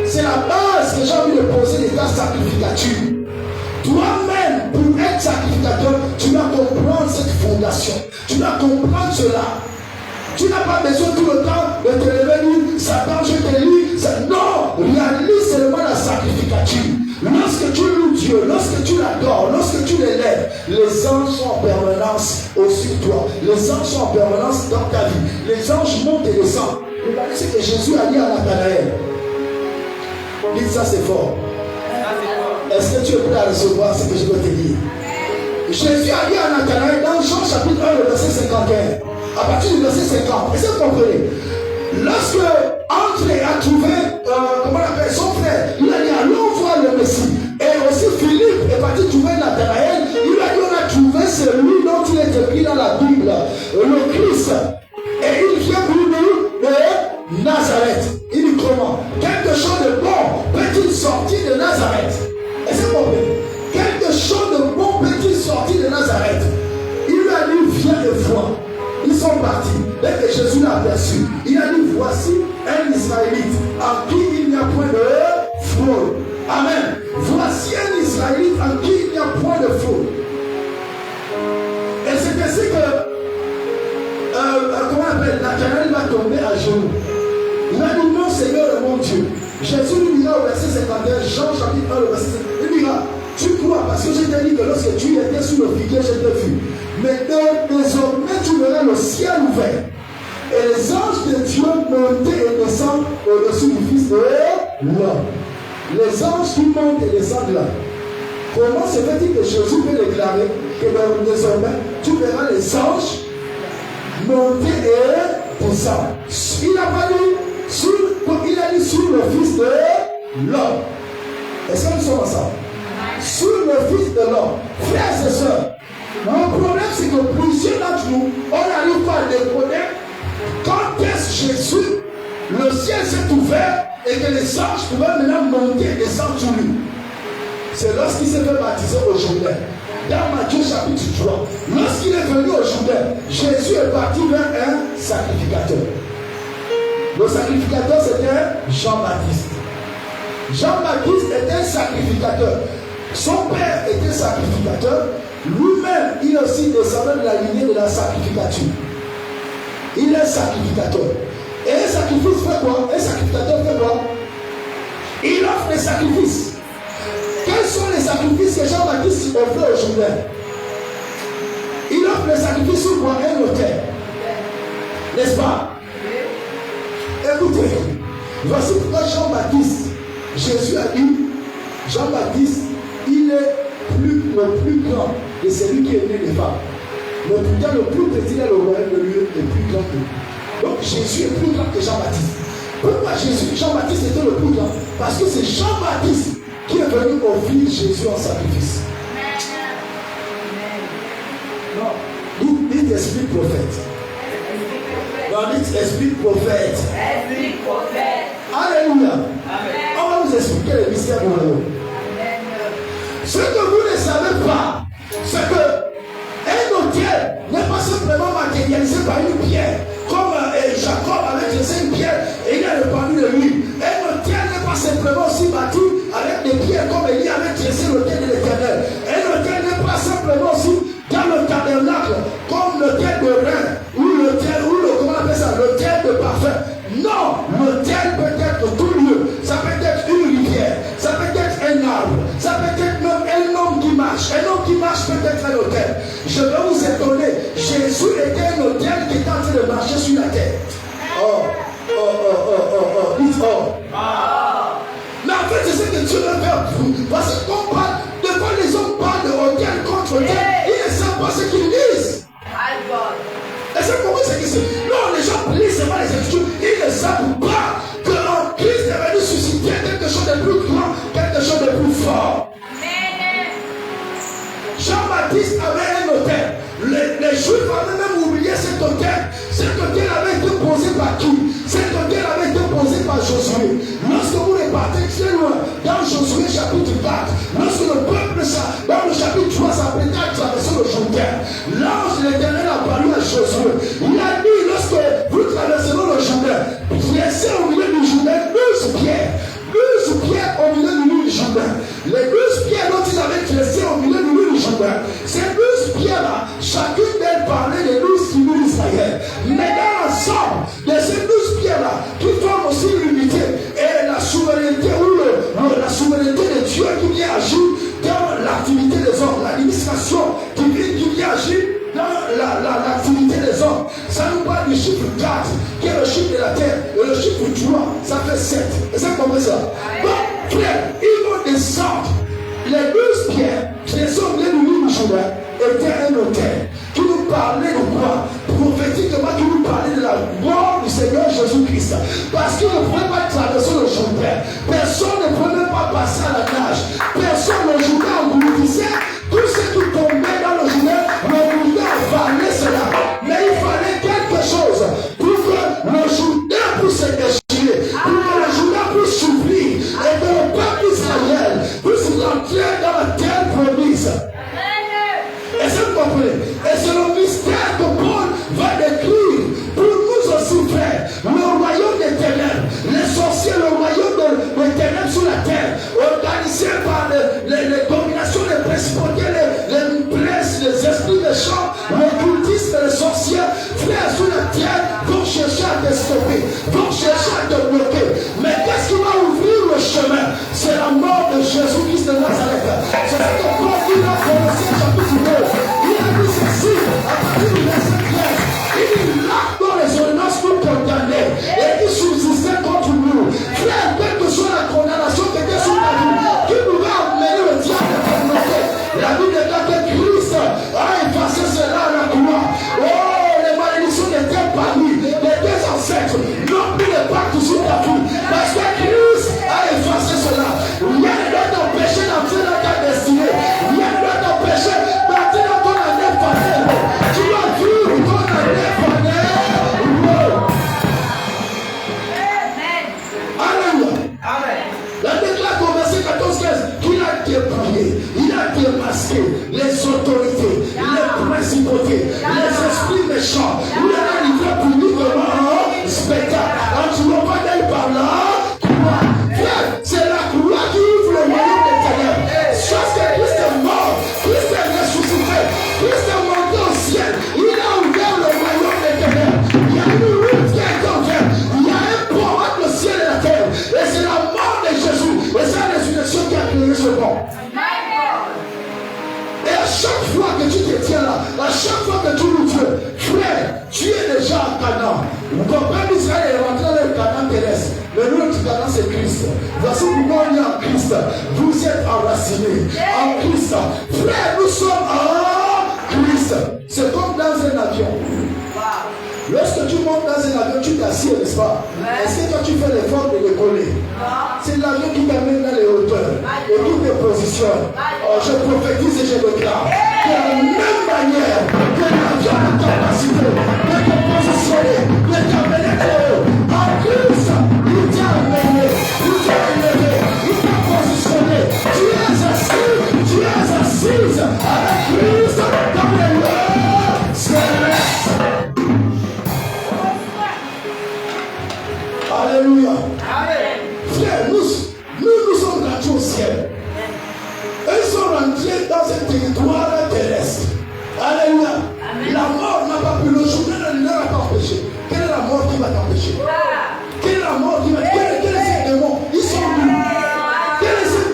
Speaker 1: C'est la base que j'ai envie de poser de ta sacrificature. Toi-même, pour être sacrificateur, tu dois comprendre cette fondation. Tu dois comprendre cela. Tu n'as pas besoin tout le temps de te lever et dire, Satan, je te lis. Non, réalise seulement la sacrificature. Lorsque tu loues Dieu, lorsque tu l'adores, lorsque tu l'élèves, les anges sont en permanence au-dessus de toi. Les anges sont en permanence dans ta vie. Les anges montent et descendent. Regardez ce que Jésus a dit à Nathanaël. Dites ça, c'est fort. Est-ce que tu es prêt à recevoir ce que je veux te dire? Jésus a dit à Nathanaël dans Jean chapitre 1, le verset 51, à partir du verset 50. Est-ce que vous comprenez? Lorsque André a trouvé, comment on appelle son frère, il a dit allons voir le Messie. Et aussi Philippe est parti trouver Nathanaël. Il a dit on a trouvé celui dont il est écrit dans la Bible, le Christ. Et il vient pour nous de Nazareth. Il dit comment? Quelque chose de bon peut-il sortir de Nazareth? Est-ce que vous comprenez? Quelque chose de bon peut-il sortir de Nazareth? Il lui a dit viens et vois. Ils sont partis. Dès que Jésus l'a aperçu, il a dit voici un Israélite en qui il n'y a point de fraude. Amen. Voici un Israélite en qui il n'y a point de fraude. Et c'est ainsi que comment on appelle, Nathanaël va tomber à genoux. Il a dit mon Seigneur et mon Dieu. Jésus lui dira au verset 51, Jean chapitre 1, le verset 51, il dira tu crois parce que je t'ai dit que lorsque tu étais sous le figuier, je t'ai vu. Mais désormais, tu verras le ciel ouvert. Et les anges de Dieu montent et descendent au-dessus du Fils de l'homme. Les anges qui montent et descendent là. Comment se fait-il que Jésus peut déclarer que désormais, tu verras les anges monter et descendre? Il n'a pas dit il a dit sur le Fils de l'homme. Est-ce que nous sommes ensemble? Sur le Fils de l'homme. Frère, et sœurs. Le problème, c'est que plusieurs d'entre nous, on n'arrive pas à décoder quand est-ce Jésus, le ciel s'est ouvert et que les anges pouvaient maintenant monter et descendre sur lui. C'est lorsqu'il s'est fait baptiser au Jourdain. Dans Matthieu chapitre 3, lorsqu'il est venu au Jourdain, Jésus est parti vers un sacrificateur. Le sacrificateur, c'était Jean-Baptiste. Jean-Baptiste était un sacrificateur. Son père était sacrificateur. Lui-même, il aussi descendait de la lignée de la sacrificature. Il est sacrificateur. Et un sacrifice fait quoi? Un sacrificateur fait quoi? Il offre des sacrifices. Quels sont les sacrifices que Jean-Baptiste offrait au Jourdain? Il offre les sacrifices sur quoi? Un autel. N'est-ce pas? Écoutez, voici pourquoi Jean-Baptiste, Jésus a dit, Jean-Baptiste, il est le plus grand de celui qui est né des femmes. Mais pourtant, le plus petit est le royaume de Dieu est plus grand que lui. Donc Jésus est plus grand que Jean-Baptiste. Pourquoi Jean-Baptiste était le plus grand? Parce que c'est Jean-Baptiste qui est venu offrir Jésus en sacrifice. Non, dites esprit prophète. Non, dites esprit prophète.
Speaker 2: Esprit prophète.
Speaker 1: Alléluia.
Speaker 2: Amen.
Speaker 1: On va vous expliquer le mystère du royaume. Ce que vous ne savez pas, c'est que un autel n'est pas simplement matérialisé par une pierre, comme Jacob avait dressé une pierre et il a répandu de l'huile. Un autel n'est pas simplement aussi bâti avec des pierres comme Élie avait dressé l'autel de l'Éternel. Un autel n'est pas simplement aussi dans le tabernacle comme l'autel de rein ou l'autel, comment on appelle ça, l'autel de parfum. Non, l'autel peut être tout lieu. Ça peut être une rivière, ça peut être un arbre, ça peut être même un homme qui marche. Un homme qui marche peut être un autel. Je vais vous étonner. Jésus était un autel qui était en train de marcher sur la terre. Dites mais en fait, c'est ce que Dieu veut faire pour vous. Parce que quand parle, de quoi les hommes parlent de autel contre autel, ils ne savent pas ce qu'ils disent. Et c'est pourquoi c'est que c'est. Non, les gens lisent seulement les Écritures. Ils ne savent pas que Christ est venu susciter quelque chose de plus grand, quelque chose de plus fort. Jean-Baptiste avait un autel. Les Juifs avaient même oublié cet autel. Cet autel avait été posé par qui? Cet autel avait été posé par Josué. Lorsque vous repartez très loin, dans Josué chapitre 4, lorsque le peuple, dans le chapitre 3, s'apprêtait à traverser le Jourdain, l'ange de l'Éternel a parlé à Josué. Il a dit, lorsque vous traverserez le Jourdain, dressez au milieu du Jourdain 12 pierres. 12 pierres au milieu du Jourdain. Les 12 pierres dont ils avaient dressé au milieu du Jourdain, ces 12 pierres-là, chacune d'elles parlait des 12 tribus d'Israël. Mais dans l'ensemble de ces 12 pierres-là, qui forment aussi l'unité et la souveraineté ou la souveraineté de Dieu qui vient agir dans l'activité des hommes, l'administration divine qui vient agir dans l'activité des hommes. Ça nous parle du chiffre 4, qui est le chiffre de la terre, et le chiffre 3, ça fait 7. Est-ce que vous comprenez ça? Donc, frère, ils vont descendre. Les 12 pierres, les hommes de l'île du Jourdain, étaient un autel qui nous parlait de quoi? Prophétiquement, qui nous parlait de la mort du Seigneur Jésus-Christ. Parce qu'il ne pouvait pas traverser le Jourdain. Personne ne pouvait même pas passer à la nage. Personne ne Jourdain engloutissait. Tout ce qui tombait dans le Jourdain, le Jourdain avalait cela. Mais il fallait quelque chose pour que le Jourdain puisse se déchirer, pour que le Jourdain puisse s'ouvrir et que le peuple d'Israël puisse rentrer dans la terre promise. Et ça vous comprenez? Et c'est le mystère que Paul va décrire pour nous aussi, frères. Le royaume des ténèbres, les sorciers, le royaume des ténèbres sur la terre, organisé par les dominations, les principautés, les princes, les esprits méchants, les cultistes, les sorciers, frères sur la terre, vont chercher à te stopper, vont chercher à te bloquer. Mais qu'est-ce qui va ouvrir le chemin? C'est la mort de Jésus-Christ de Nazareth. C'est ce que Paul dit dans Colossiens chapitre 2. Il a dit ceci à partir du verset 13. Il dit là dans les ordonnances pour condamner et qui subsistait contre nous. Frère, quelle que soit la condamnation qui était sur la vie, qui pouvait amener le diable à bloquer. La Bible déclare que Christ a effacé cela à la croix. Oh, les malédictions n'étaient pas nues. Les deux ancêtres n'ont plus de pacte sur ta vie. Parce que Christ a effacé cela. Rien ne doit t'empêcher d'entrer dans ta destinée. Rien ne doit t'empêcher méchant. Il est arrivé publiquement un spectacle. Quand tu ne vois pas par là, croix. Frère, c'est la croix qui ouvre le royaume des ténèbres. Chose que Christ est mort, Christ est ressuscité, Christ est monté au ciel. Il a ouvert le royaume des ténèbres. Il y a une route qui a été ouverte. Il y a un pont entre le ciel et la terre. Et c'est la mort de Jésus. Et c'est la résurrection qui a créé ce pont. Et à chaque fois que tu te tiens là, à chaque fois que tu loues Dieu, frère, tu es déjà à Canaan. Ton père Israël est rentré dans le Canaan terrestre. Mais notre Canaan, c'est Christ. Voici pourquoi on est en Christ. Vous êtes enracinés en Christ. Frère, nous sommes en Christ. C'est comme dans un avion. Lorsque tu montes dans un avion, tu t'assieds, n'est-ce pas? Est-ce que toi tu fais l'effort de décoller? C'est l'avion qui t'amène dans les hauteurs et qui te positionne. Oh, je prophétise et je déclare de la même manière que l'avion a la capacité de te positionner, de t'amener très haut. En Christ, il t'a amené, il t'a élevé, il t'a positionné. Tu es assise avec Christ dans les lieux célestes. Alléluia. Amen. Frère, nous sommes rentrés au ciel. Ils sont rentrés dans un territoire terrestre. Alléluia. Amen. La mort n'a pas pu, le journée ne leur a pas empêché. Quelle est la mort qui va t'empêcher? Quelle est la mort qui va t'empêcher? Quels sont ces démons? Ils sont d'où? Quels sont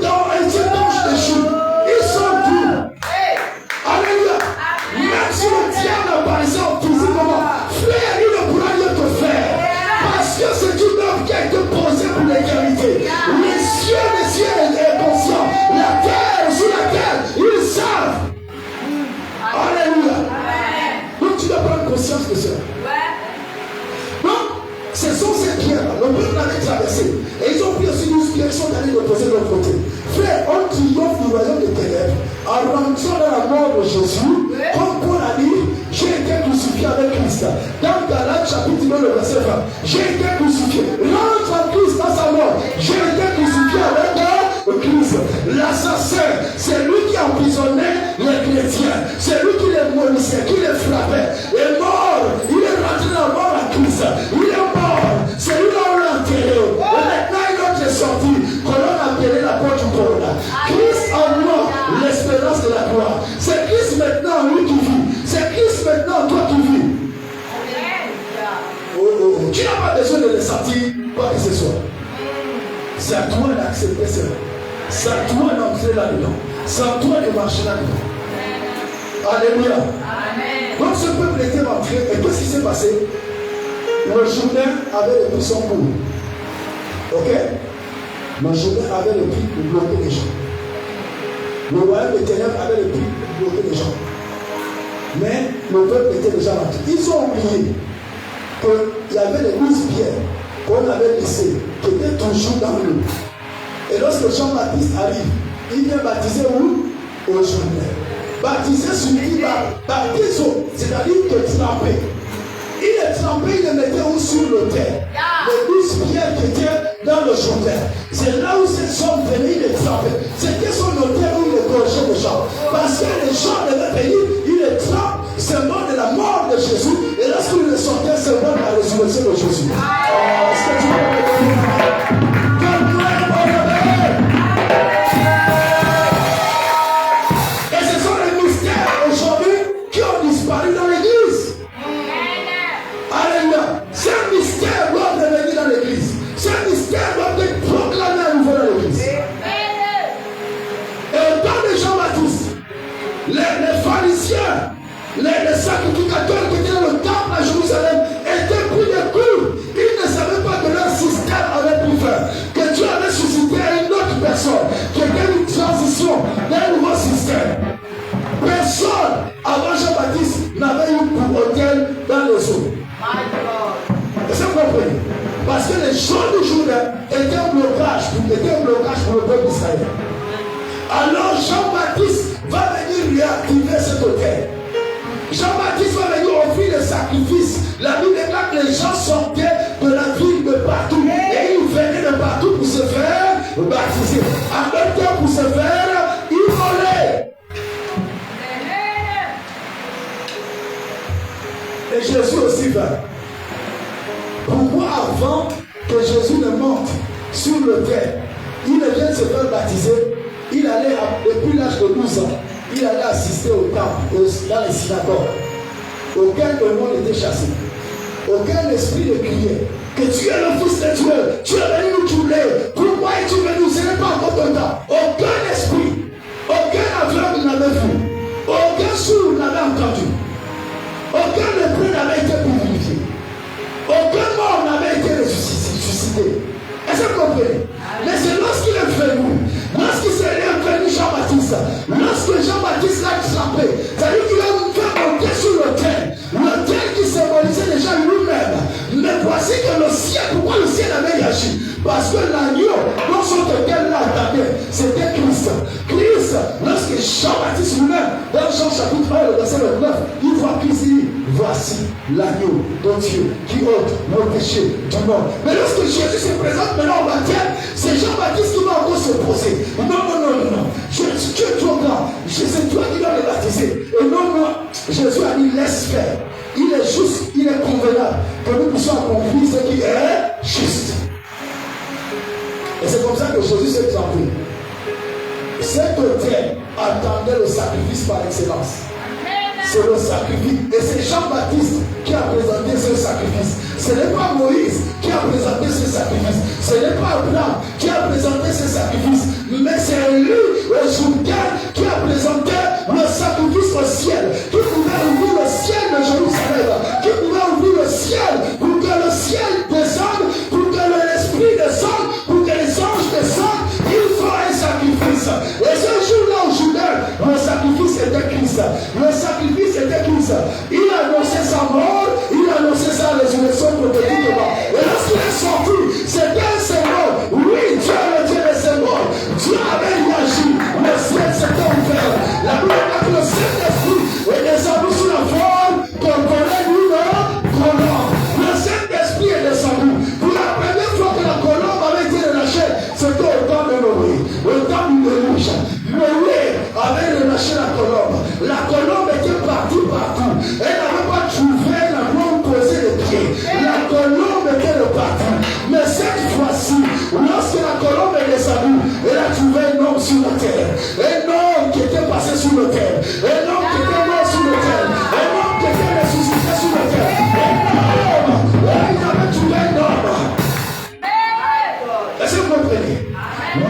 Speaker 1: ces anges déchus? Ils sont d'où? Alléluia. Même si le diable apparaissait en physiquement, frère, il ne pourra rien te faire. Parce que c'est une œuvre qui a été posée pour l'éternité. Les cieux est conscient. La terre, sous la terre, ils savent. Alléluia. Donc tu dois prendre conscience de ça. Donc, ce sont ces pierres-là. Le peuple l'avait traversé. Et ils ont pris aussi 12 pierres qui sont allés les poser de l'autre côté. Frère, on triomphe du royaume des ténèbres en rentrant dans la mort de Jésus. Comme Paul a dit, j'ai été crucifié avec Christ. Dans Galates chapitre 1, le verset 20. J'ai été crucifié. Rentre en Christ dans sa mort. J'ai été crucifié avec Christ. L'assassin, c'est lui qui emprisonnait les chrétiens. C'est lui qui les molissait, qui les frappait. Et mort, il est rentré dans la mort à Christ. Il est mort. C'est lui là où l'a enterré. Et maintenant, il est sorti. Qu'on a appelé la porte du corona. Christ en moi, l'espérance de la gloire. C'est Christ maintenant, lui qui vit. C'est Christ maintenant, toi qui vis. Tu n'as pas besoin de le sentir, quoi que ce soit. C'est à toi d'accepter cela. C'est à toi d'entrer là-dedans. C'est à toi de marcher là-dedans. Alléluia. Amen. Donc ce peuple était rentré. Et qu'est-ce qui s'est passé? Le Jourdain avait le puissant pour. Ok? Le Jourdain avait le prix pour bloquer les gens. Le royaume des ténèbres avait le prix pour bloquer les gens. Mais le peuple était déjà rentré. Ils ont oublié qu'il y avait les 12 pierres qu'on avait laissées, qui étaient toujours dans l'eau. Et lorsque Jean-Baptiste arrive, il vient baptiser où? Au Jourdain. Baptiser sur qui va? Baptiser, c'est-à-dire que tremper. Il est trempé, il le mettait où? Sur le terre. Les 12 pierres qui étaient dans le Jourdain. C'est là où ces hommes venaient, il les trempait. C'était son hôtel où il les gorgeait les gens. Parce que les gens devaient venir, il les trempe, c'est mort de la mort de Jésus. Et lorsqu'il les sortait, c'est mort de la résurrection de Jésus. Est-ce que tu peux me donner? Et ce sont les mystères aujourd'hui qui ont disparu dans l'église. Alléluia. C'est un mystère doit revenir dans l'église. C'est un mystère doit être proclamé à nouveau dans l'église. Et au temps de Jean-Baptiste, les pharisiens, les sacrificateurs qui étaient dans le temple à Jérusalem étaient pris de coups. Ils ne savaient pas que leur système avait pu faire. Que Dieu avait suscité une autre personne qui était une transition d'un nouveau système. Personne avant Jean-Baptiste n'avait eu pour hôtel dans les eaux. Est-ce que vous comprenez? Parce que les gens du Jourdain étaient un blocage pour le peuple d'Israël. Alors Jean-Baptiste va venir réactiver cet hôtel. Jean-Baptiste va venir offrir le sacrifice. La Bible déclare que les gens sortaient de la ville de partout. Et ils venaient de partout pour se faire baptiser. En même temps pour se faire immoler. Et Jésus aussi vint. Pourquoi avant que Jésus ne monte sur l'autel, il vient de se faire baptiser, il allait, depuis l'âge de 12 ans, il allait assister au temple, dans les synagogues. Aucun démon n'était chassé. Aucun esprit ne criait que tu es le Fils de Dieu, tu es venu nous troubler. Pourquoi es-tu venu? Ce n'est pas encore ton temps. Aucun esprit, aucun aveugle n'avait vu, aucun sourd n'avait entendu, aucun lépreux n'avait été purifié, aucun mort n'avait été ressuscité. Est-ce que vous comprenez? Mais c'est lorsqu'il est venu, lorsqu'il s'est venu Jean-Baptiste, lorsque Jean-Baptiste l'a frappé, c'est-à-dire qu'il a fait monter sur l'autel qui symbolisait déjà lui-même. Mais voici que le ciel, pourquoi le ciel avait agi? Parce que l'agneau, dans son autel là, c'était Christ. Christ, lorsque Jean-Baptiste lui-même, dans Jean chapitre 1, le verset 29, il voit Christ, il dit, voici l'agneau de Dieu qui ôte le péché du monde. Mais lorsque Jésus se présente maintenant au baptême, c'est Jean-Baptiste qui va encore se poser. Non. Tu es trop grand. C'est toi qui dois le baptiser. Et non. Jésus a dit, laisse faire. Il est juste, il est convenable que nous puissions accomplir ce qui est juste. Et c'est comme ça que Jésus s'est trempé. Cet autel attendait le sacrifice par excellence. C'est le sacrifice. Et c'est Jean-Baptiste qui a présenté ce sacrifice. Ce n'est pas Moïse qui a présenté ce sacrifice. Ce n'est pas Abraham qui a présenté ce sacrifice. Mais c'est lui, le Jourdain, qui a présenté le sacrifice au ciel. Qui pouvait ouvrir le ciel de Jérusalem. Qui pouvait ouvrir le ciel pour que le ciel descende, pour que l'esprit descende, pour que les anges descendent. Il faut un sacrifice. Et ce jour-là au Jourdain, le sacrifice était Christ. Le sacrifice était Christ. Il a annoncé sa mort, il a annoncé sa résurrection prophétiquement. Et lorsqu'il est sorti, c'était un symbole. Oui, Dieu est le Dieu des symboles. Dieu avait réagi. Le ciel s'était ouvert. La Bible dit que le Saint-Esprit est descendu sous la forme qu'on connaît nous-mêmes, colombe. Le Saint-Esprit est descendu. Pour la première fois que la colombe avait été relâchée, c'était au temps de Noé, au temps du déluge. Noé avait relâché la colombe. La colombe était partout. Elle n'avait pas trouvé l'endroit où poser les pieds. La colombe était de partout. Mais cette fois-ci, lorsque la colombe est descendue, elle a trouvé un homme sur la terre. Un homme qui était passé sur le terre. Un homme qui était mort sur le terre. Un homme qui était ressuscité sur le terre. Un homme. Il avait trouvé un homme. Est-ce que vous comprenez?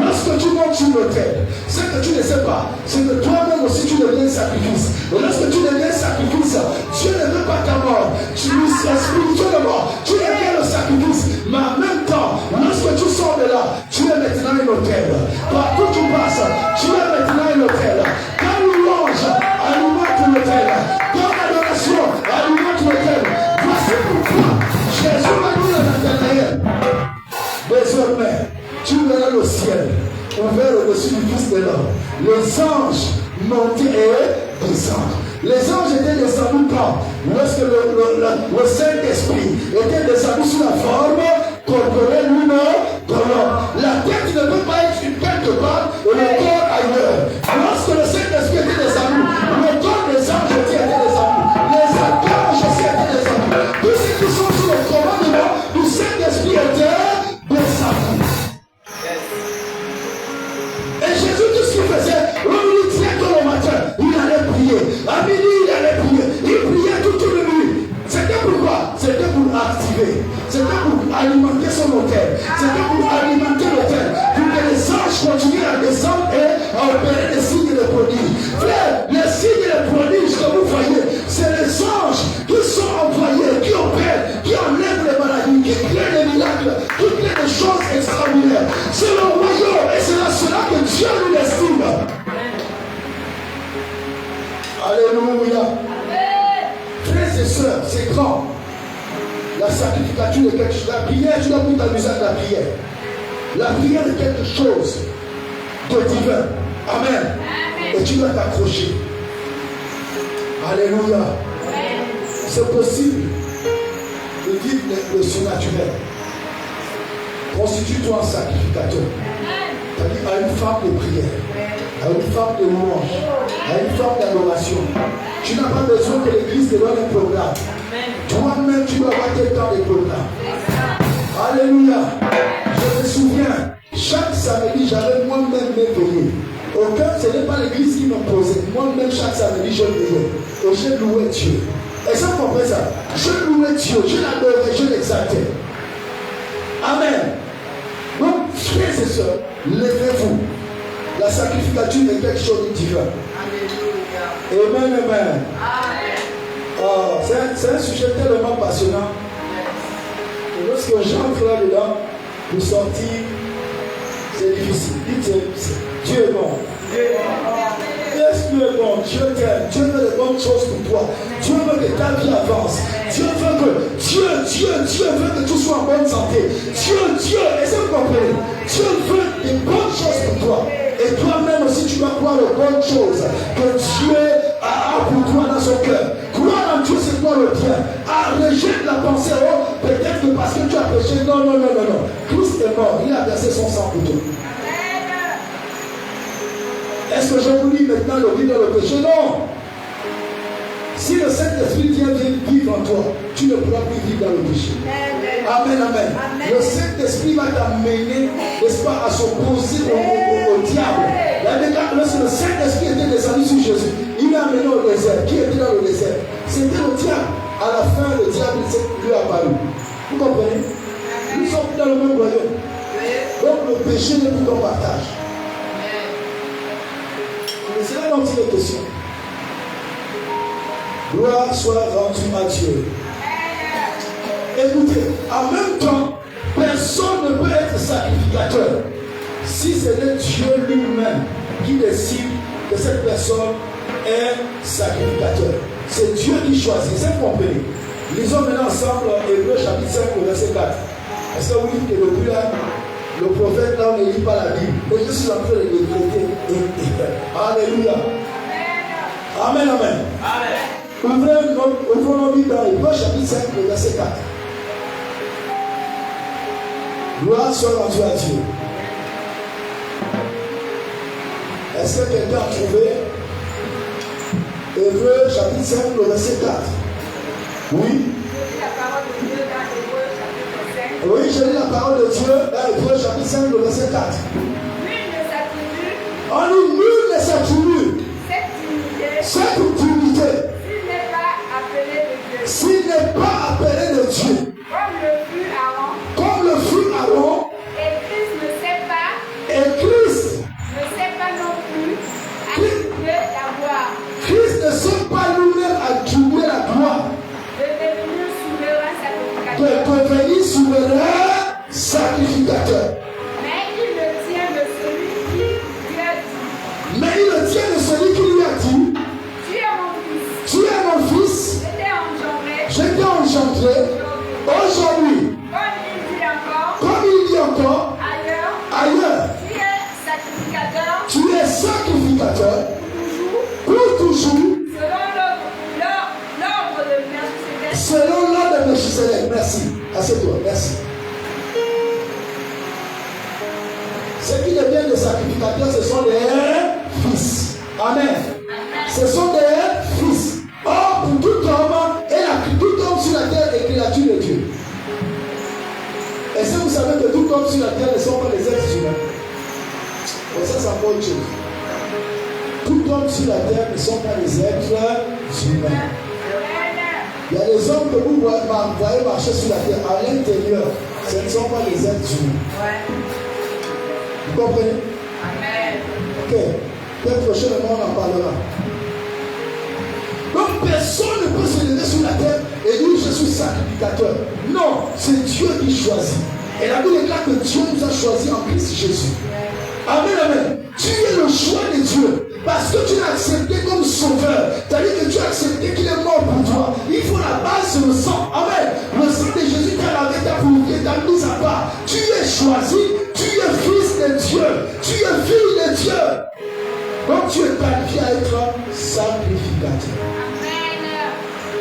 Speaker 1: Lorsque tu montes sur le terre, ce que tu ne sais pas, c'est que toi-même aussi tu deviens sacrifice. Et lorsque tu deviens sacrifice, Dieu ne veut pas ta mort. Tu es spirituellement, tu deviens le sacrifice. Mais en même temps, lorsque tu sors de là, tu es maintenant un autel. Partout tu passes, tu es maintenant un autel. Quand louange, alimente l'autel. Quand adoration, alimente l'autel. Voici pourquoi Jésus m'a dit à Nathanaël, désormais, tu verras le ciel ouvert au-dessus du Fils de l'homme. Les anges montaient et descendent. Les anges étaient descendus quand? Lorsque le Saint-Esprit était descendu sous la forme corporelle lui-même de l'homme. La tête ne peut pas être une quelque part et le corps ailleurs. Lorsque le Saint-Esprit était descendu, le corps des anges aussi était descendu. Les archanges aussi étaient descendus. Tous ceux qui sont sous le commandement du Saint-Esprit étaient descendus. Et Jésus, tout ce qu'il faisait, on lui disait que le matin, il allait prier. À midi, il allait prier. Il priait toute une nuit. C'était pourquoi? C'était pour activer. C'était pour alimenter son autel. C'était pour alimenter l'autel. Pour que les anges continuent à descendre et à opérer des signes et des prodiges. Frère, les signes et les prodiges que vous voyez, c'est les anges qui sont envoyés, qui opèrent, qui enlèvent les maladies, qui créent des miracles, qui créent des choses extraordinaires. C'est le royaume et c'est cela que Dieu nous estime. Alléluia. Frères et sœurs, c'est grand. La sacrificature est quelque chose. La prière, tu dois plus t'amuser avec la prière. La prière est quelque chose de divin. Amen. Et tu dois t'accrocher. Alléluia. C'est possible de vivre le surnaturel. Constitue-toi un sacrificateur. C'est-à-dire à une femme de prière, à une femme de louange, à une femme d'adoration. Tu n'as pas besoin que l'église te donne un programme. Toi-même, tu dois avoir tes temps de programme. Alléluia. Je me souviens, chaque samedi, j'avais moi-même mes veillées. Aucun, ce n'est pas l'église qui m'imposait. Moi-même, chaque samedi, je veillais. Et je louais Dieu. Et ça, vous comprenez ça? Je louais Dieu, je l'adorais, je l'exaltais. Amen. Donc, frères et sœurs, levez-vous. La sacrificature est quelque chose de différent. Amen, amen. Oh, c'est un sujet tellement passionnant. Et lorsque j'entre là-dedans, pour sortir, c'est difficile. Dites, Dieu est bon. Yes, Dieu est bon. Dieu t'aime. Dieu veut de bonnes choses pour toi. Dieu veut que ta vie avance. Dieu veut que tu sois en bonne santé. Dieu, est-ce que vous comprenez? Dieu veut des bonnes choses pour toi. Et toi-même aussi, tu dois croire aux bonnes choses que Dieu a pour toi dans son cœur. Croire en Dieu, c'est quoi le bien? Rejette la pensée, oh, peut-être que parce que tu as péché. Non. Christ est mort, il a versé son sang pour toi. Est-ce que je vous lis maintenant le vivre dans le péché? Non. Si le Saint-Esprit vient vivre en toi, tu ne pourras plus vivre dans le péché. Amen. Le Saint-Esprit va t'amener, n'est-ce pas, à s'opposer au diable. Lorsque le Saint-Esprit était descendu sur Jésus, il l'a amené au désert. Qui était dans le désert? C'était le diable. À la fin, le diable lui a apparu. Vous comprenez? Nous sommes dans le même royaume. Donc le péché n'est plus ton partage. Mais c'est là dont il est question. Gloire soit rendue à Dieu. Écoutez, en même temps, personne ne peut être sacrificateur si ce n'est Dieu lui-même qui décide que cette personne est sacrificateur. C'est Dieu qui choisit. C'est compris. Lisons maintenant ensemble Hébreux chapitre 5, verset 4. Est-ce que vous dites que depuis là, le prophète là, on ne lit pas la Bible? Mais je suis en train de décréter. Alléluia. Amen. Ouvrons nos Bibles dans Hébreux chapitre 5, verset 4. Gloire soit rendue à Dieu. Est-ce que quelqu'un a trouvé Hébreux chapitre 5, verset 4? Oui. Oui, je lis la parole de Dieu dans Hébreux chapitre 5, verset 4. On dit nul ne s'attribue cette dignité s'il n'est pas appelé de Dieu. Comme le fut Aaron. Et Christ
Speaker 2: non plus attribuer la gloire.
Speaker 1: Christ ne sait pas lui-même attribuer la gloire. De devenir souverain sacrificateur.
Speaker 2: Mais il le tient de celui qui lui a dit. Tu es mon fils. J'étais engendré. Aujourd'hui. Comme il dit encore. Ailleurs. Tu es sacrificateur. Pour toujours. Selon l'ordre de Melchisedec. Merci. Assieds-toi. Merci. Ce qui devient des sacrificateurs, ce sont des fils. Amen. Ce sont des fils. Or, pour tout homme, tout homme sur la terre est créature de Dieu. Est-ce que vous savez que tout homme sur la terre ne sont pas des êtres humains? Et ça, c'est encore autre chose. Tout homme sur la terre ne sont pas des êtres humains. Il y a des hommes que vous voyez marcher sur la terre à l'intérieur. Ce ne sont pas des êtres humains. Vous comprenez? Ok. Peut-être prochainement on en parlera. Donc personne ne peut se lever sur la terre et dire je suis sacrificateur. Non, c'est Dieu qui choisit. Et la Bible déclare que Dieu nous a choisis en Christ Jésus. Amen. Tu es le choix de Dieu. Parce que tu l'as accepté comme sauveur. C'est-à-dire que tu as accepté qu'il est mort pour toi. Il faut la base sur le sang. Amen. Le sang de Jésus t'a lavé, t'a purifié, t'a mis à part. Tu es choisi. Tu es fils de Dieu. Tu es fille de Dieu. Donc tu es qualifié à être sacrificateur. Amen.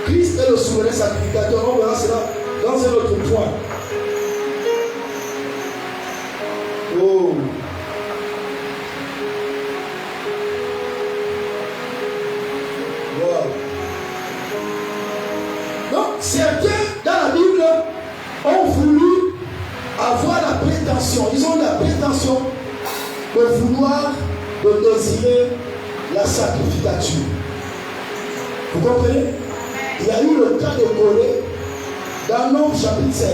Speaker 2: Christ est le souverain sacrificateur. On verra cela dans un autre point. Oh. prétention, ils ont la prétention de vouloir, de désirer la sacrificature. Vous comprenez? Il y a eu le cas de Corée dans Nombre chapitre 16.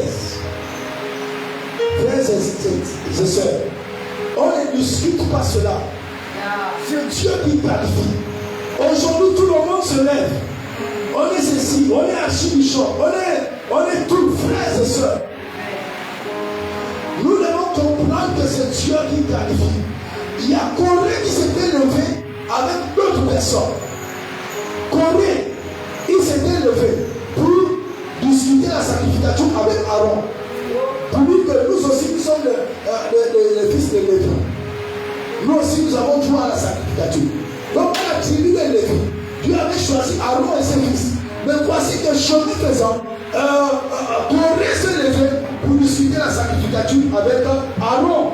Speaker 2: Frères et sœurs, on ne discute pas cela. C'est Dieu qui qualifie. Aujourd'hui, tout le monde se lève. On est ceci, on est archibishop, on est tous frères et sœurs. Nous devons comprendre que c'est Dieu qui qualifie. Il y a Corée qui s'était levé avec d'autres personnes. Corée, il s'était levé pour discuter la sacrification avec Aaron. Pour dire que nous aussi, nous sommes les fils de Lévi. Nous aussi, nous avons droit à la sacrification. Donc, la tribu de Lévi, Dieu avait choisi Aaron et ses fils. Mais voici que chemin faisant, Corée s'est levé pour discuter la sacrification avec Aaron.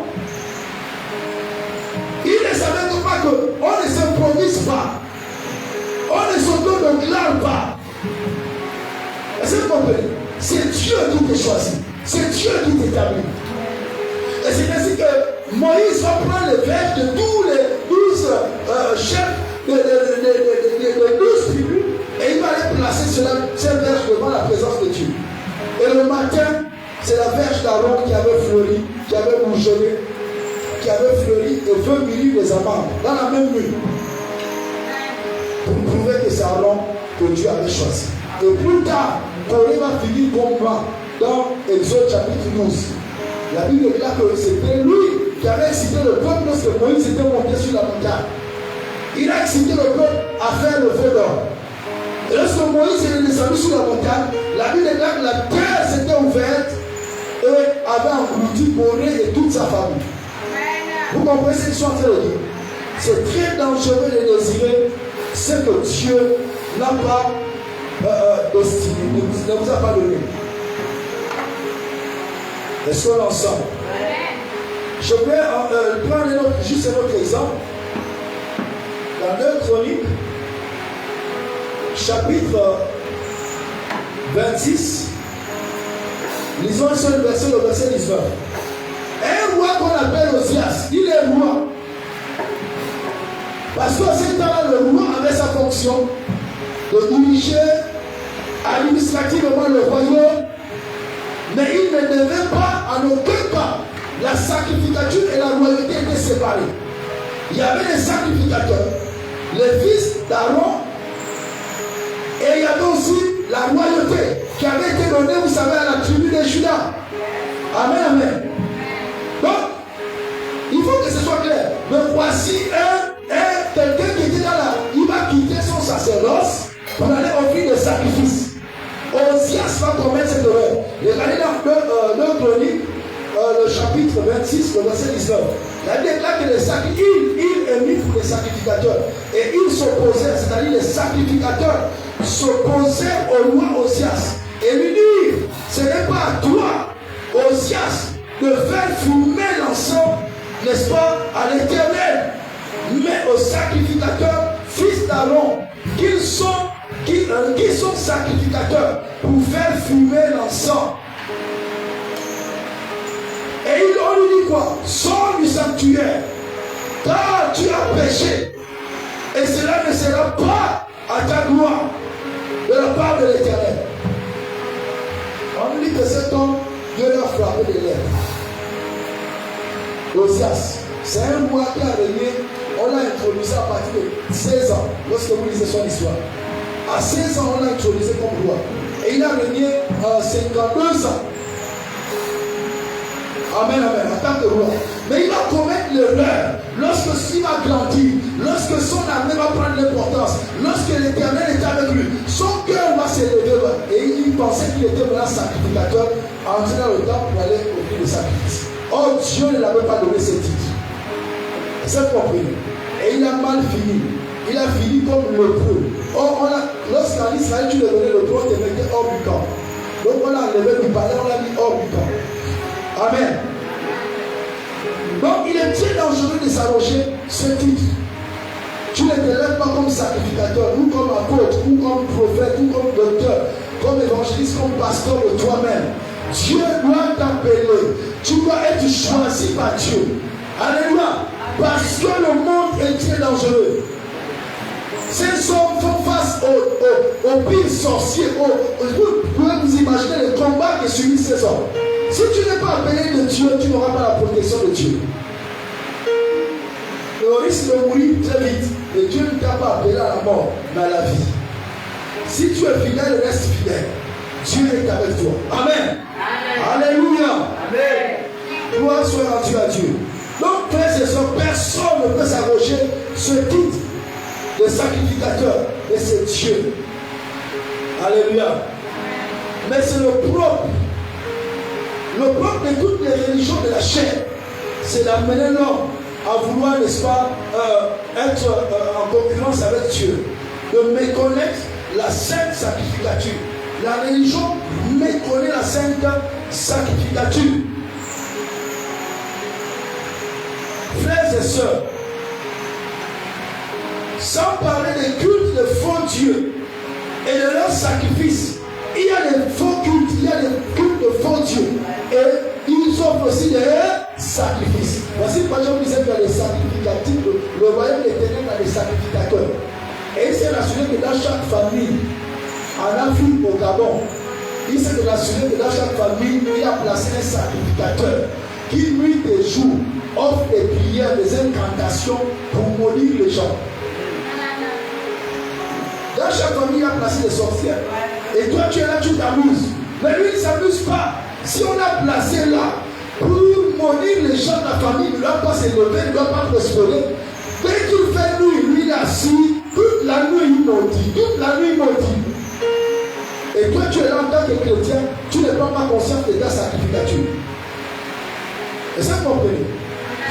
Speaker 2: Il ne savait pas qu'on ne s'improvise pas. On ne s'auto-déclare pas. Est-ce que vous comprenez? C'est Dieu qui te choisit. C'est Dieu qui t'établit. Et c'est ainsi que Moïse va prendre les verges de tous les 12 chefs de 12 tribus et il va les placer sur ces verges devant la présence de Dieu. Et le matin, c'est la verge d'Aaron qui avait fleuri, qui avait bourgeonné, qui avait fleuri et 20 minutes des amandes dans la même nuit. Pour prouver que c'est Aaron que Dieu avait choisi. Et plus tard, Corée va finir comme moi dans Exode chapitre 12. La Bible déclare que c'était lui qui avait excité le peuple lorsque Moïse était monté sur la montagne. Il a excité le peuple à faire le feu d'or. Et lorsque Moïse est descendu sur la montagne, la Bible déclare que la terre s'était ouverte et avait englouti Corée et toute sa famille. Vous comprenez ce que je suis en train de dire? C'est très dangereux de désirer ce que Dieu n'a pas destiné, ne vous a pas donné. Est-ce qu'on est ensemble? Je vais prendre juste un autre exemple. Dans 2 Chroniques, chapitre 26, lisons un seul verset, le verset 19. Un roi qu'on appelle Osias, il est roi. Parce que ce temps-là, le roi avait sa fonction de diriger administrativement le royaume, mais il ne devait pas en aucun cas. La sacrificature et la royauté étaient séparées. Il y avait les sacrificateurs, les fils d'Aaron, et il y avait aussi la royauté qui avait été donnée, vous savez, à la tribu de Juda. Amen, amen. Donc, il faut que ce soit clair. Mais voici quelqu'un qui était il va quitter son sacerdoce pour aller offrir des sacrifices. Osias va commettre cette erreur. Regardez dans 2 Chroniques, le chapitre 26, le verset 19. La Bible déclare que les sacrificateurs, il est mis pour les sacrificateurs. Et il s'opposait, c'est-à-dire les sacrificateurs s'opposaient au roi Osias. Et lui dit, ce n'est pas à toi, Osias, de faire fumer l'encens, n'est-ce pas, à l'Éternel, mais aux sacrificateurs, fils d'Aaron, qui sont sacrificateurs pour faire fumer l'encens. Et on lui dit quoi? Sors du sanctuaire, car tu as péché, et cela ne sera pas à ta gloire de la part de l'Éternel. On lui dit que cet homme, Dieu l'a frappé les lèvres. Osias, c'est un roi qui a régné, on l'a introduit à partir de 16 ans, lorsque vous lisez son histoire. À 16 ans, on l'a introduit comme roi. Et il a régné 52 ans. Amen, amen, en tant que roi. Mais il va commettre l'erreur lorsque s'il va grandir, lorsque son armée va prendre l'importance, lorsque l'Éternel est avec lui, son cœur va s'élever et il pensait qu'il était maintenant sacrificateur, entré dans le temple pour aller offrir le sacrifice. Or, Dieu ne l'avait pas donné ce titre. C'est compris. Et il a mal fini. Il a fini comme lépreux. Or, lorsqu'en Israël, tu devenais lépreux, on te mettait hors du camp. Donc, on l'a enlevé du palais, on l'a mis hors du camp. Amen. Donc il est très dangereux de s'arroger ce titre. Tu ne te lèves pas comme sacrificateur, ou comme apôtre, ou comme prophète, ou comme docteur, comme évangéliste, comme pasteur de toi-même. Dieu doit t'appeler
Speaker 1: Tu dois être choisi par Dieu. Alléluia. Parce que le monde est très dangereux. Ces hommes font face aux pires sorciers. Vous pouvez vous imaginer le combat que subissent ces hommes. Si tu n'es pas appelé de Dieu, tu n'auras pas la protection de Dieu. Le risque de mourir très vite. Et Dieu ne t'a pas appelé à la mort, mais à la vie. Si tu es fidèle, reste fidèle. Dieu est avec toi. Amen. Amen. Alléluia. Amen. Gloire soit rendue à Dieu. Donc, frères et sœurs, personne ne peut s'arroger ce titre de sacrificateur. Et c'est Dieu. Alléluia. Mais c'est le propre. Le propre de toutes les religions de la chair, c'est d'amener l'homme à vouloir, n'est-ce pas, être en concurrence avec Dieu. De méconnaître la sainte sacrificature. La religion méconnaît la sainte sacrificature. Frères et sœurs, sans parler des cultes de faux dieux et de leurs sacrifices, il y a des faux cultes, il y a des cultes de faux dieux et ils offrent aussi des sacrifices. Voici pourquoi je vous disais qu'il y a des sacrificatifs, le royaume des ténèbres a des sacrificateurs. Et il s'est assuré que dans chaque famille, en Afrique, au Gabon, il s'est assuré que dans chaque famille, il a placé un sacrificateur qui, nuit et jour, offre des prières, des incantations pour maudire les gens. Dans chaque famille, il a placé des sorcières. Et toi, tu es là, tu t'amuses. Mais lui, il ne s'amuse pas. Si on l'a placé là, pour maudire les gens de la famille, il ne doit pas s'élever, il ne doit pas prospérer. Dès qu'il fait nuit, lui, il est assis. Toute la nuit, il maudit. Toute la nuit, il maudit. Et toi, tu es là en tant que chrétien, tu n'es pas conscient de ta sacrificature. Et ça, vous comprenez?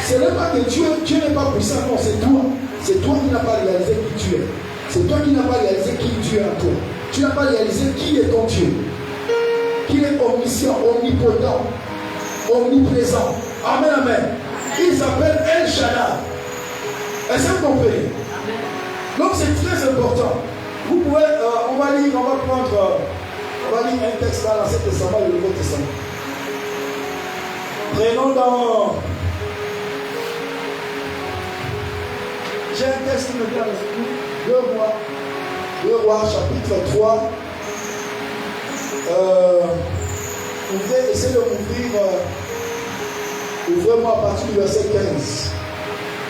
Speaker 1: Ce n'est pas que Dieu n'est pas puissant, non, c'est toi. C'est toi qui n'as pas réalisé qui tu es. C'est toi qui n'as pas réalisé qui Dieu est en toi. Tu n'as pas réalisé qui est ton Dieu. Qui est omniscient, omnipotent, omniprésent. Amen, amen. Il s'appelle El Shaddai. Est-ce que vous comprenez? Donc c'est très important. Vous pouvez, on va lire un texte dans l'Ancien Testament et le Nouveau Testament. Prenons dans... J'ai un texte qui me vient à l'esprit. 2 Rois, chapitre 3. Essayez de m'ouvrir. Ouvrez-moi à partir du verset 15.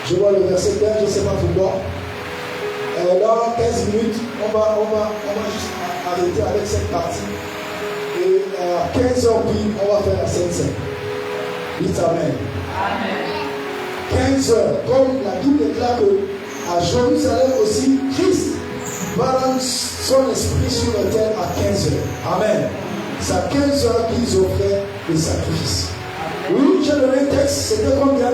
Speaker 1: Je vois le verset 15, je ne sais pas pourquoi. Dans 15 minutes, on va juste arrêter avec cette partie. Et à 15h pile, on va faire la Sainte Seine. Dites Amen. Amen. 15h, comme la Bible déclare qu'à Jérusalem aussi, Christ balance son esprit sur la terre à 15h. Amen. C'est à 15h qu'ils offraient les sacrifices. Oui, j'ai donné un texte, c'était combien?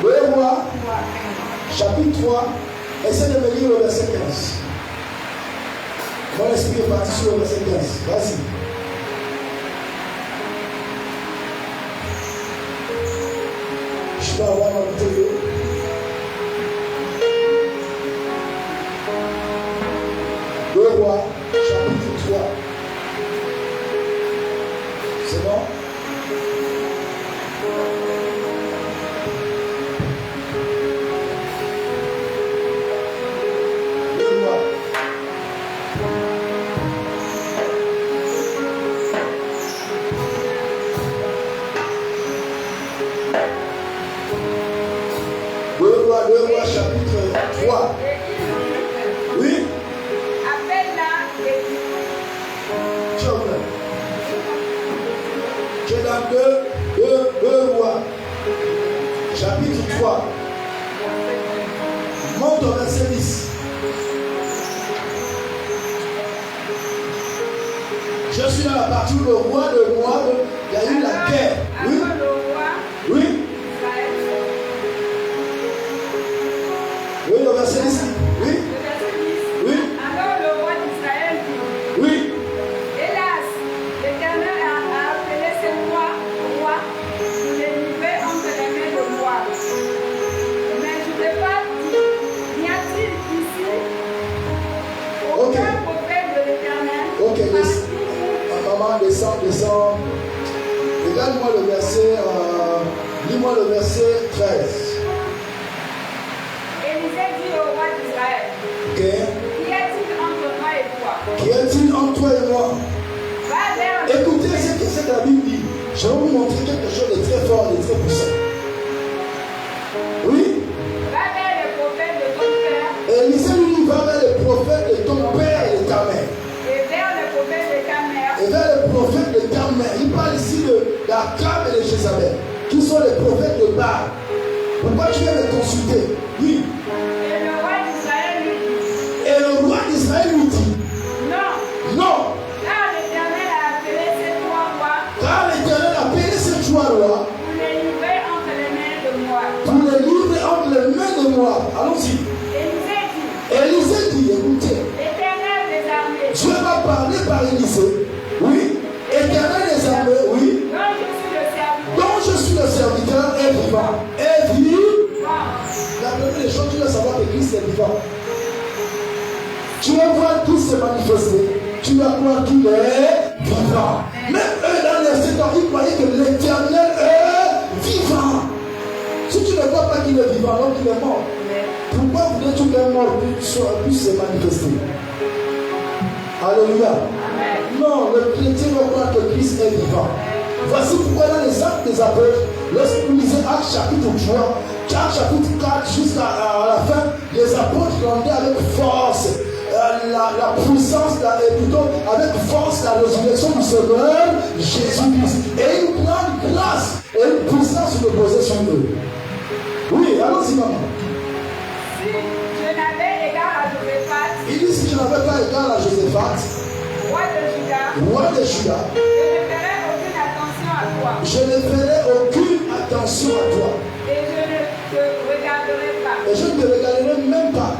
Speaker 1: 2 Rois, chapitre 3. Essaie de me lire le verset 15. Mon esprit est parti sur le verset 15. Vas-y. Je dois avoir ma vidéo. Le roi, chapitre 3. C'est bon? Le roi chapitre 3. Oui. Appelle-la et tu es dans 2 Rois chapitre 3. Monte au verset 10. Je suis dans la partie où le roi de Moab, il y a eu la guerre. Oui. Oui. Oui, le verset 10. Oui. Oui.
Speaker 3: Alors le roi d'Israël dit,
Speaker 1: oui.
Speaker 3: Hélas, l'Éternel a appelé ce roi pour les livrer entre les mains de Moab. Mais je ne sais pas, n'y a-t-il ici aucun prophète de l'Éternel?
Speaker 1: Ok, maman, descend.
Speaker 2: Regarde-moi le verset, lis-moi le verset 13.
Speaker 3: Élisée dit au roi d'Israël,
Speaker 2: Okay.
Speaker 3: qu'y a-t-il entre moi et toi?
Speaker 2: Qu'y a-t-il entre toi et moi?
Speaker 3: Va vers le
Speaker 2: Écoutez ce que c'est que la Bible dit. Je vais vous montrer quelque chose de très fort et de très puissant. Oui?
Speaker 3: Va vers le prophète de ton père
Speaker 2: Élisée lui dit, va vers le prophète de ton père et de ta mère.
Speaker 3: et vers le prophète de ta mère.
Speaker 2: Et vers le prophète de ta mère. Il parle ici d'Akab et de Jézabel, qui sont les prophètes de Baal. Pourquoi tu viens les consulter? Oui.
Speaker 3: Et le roi d'Israël lui dit,
Speaker 2: Et le roi d'Israël lui dit,
Speaker 3: non,
Speaker 2: non,
Speaker 3: car l'Éternel a appelé ces trois rois
Speaker 2: car l'Éternel a appelé ces trois rois
Speaker 3: pour les livrer entre les mains de moi.
Speaker 2: pour les livrer entre les mains de moi. Allons-y.
Speaker 3: Élisée dit,
Speaker 2: Élisée dit, écoutez,
Speaker 3: l'Éternel des armées,
Speaker 2: Dieu va parler par Élisée. Oui. Éternel des armées, oui.
Speaker 3: dont je suis le serviteur,
Speaker 2: Donc je suis le serviteur et vivant. Et vivant.
Speaker 3: vivant.
Speaker 2: La première des choses, tu dois savoir que Christ est vivant. Tu vas voir Christ se manifester. Tu vas croire qu'il est vivant. Même eux, dans les temps, ils croyaient que l'Éternel est vivant. Si tu ne crois pas qu'il est vivant, donc il est mort. Pourquoi voudrais-tu qu'un mort puisse se manifester? Alléluia. Non, le chrétien doit croire que Christ est vivant. Voici pourquoi dans les actes des apôtres, lorsque vous lisez Actes chapitre 3, Actes chapitre 4 jusqu'à la fin, les apôtres rendaient avec force la puissance, et plutôt avec force la résurrection du Seigneur Jésus-Christ. Et une grande grâce et une puissance reposait sur eux. Oui, allons-y maman.
Speaker 3: Si je n'avais égard à Josaphat,
Speaker 2: Il dit si je n'avais pas égard à Josaphat,
Speaker 3: roi de Juda,
Speaker 2: roi de Juda,
Speaker 3: je ne ferai aucune attention à toi.
Speaker 2: je ne ferai aucune attention à toi.
Speaker 3: Et je ne te regarderai pas.
Speaker 2: Et je ne te regarderai même pas.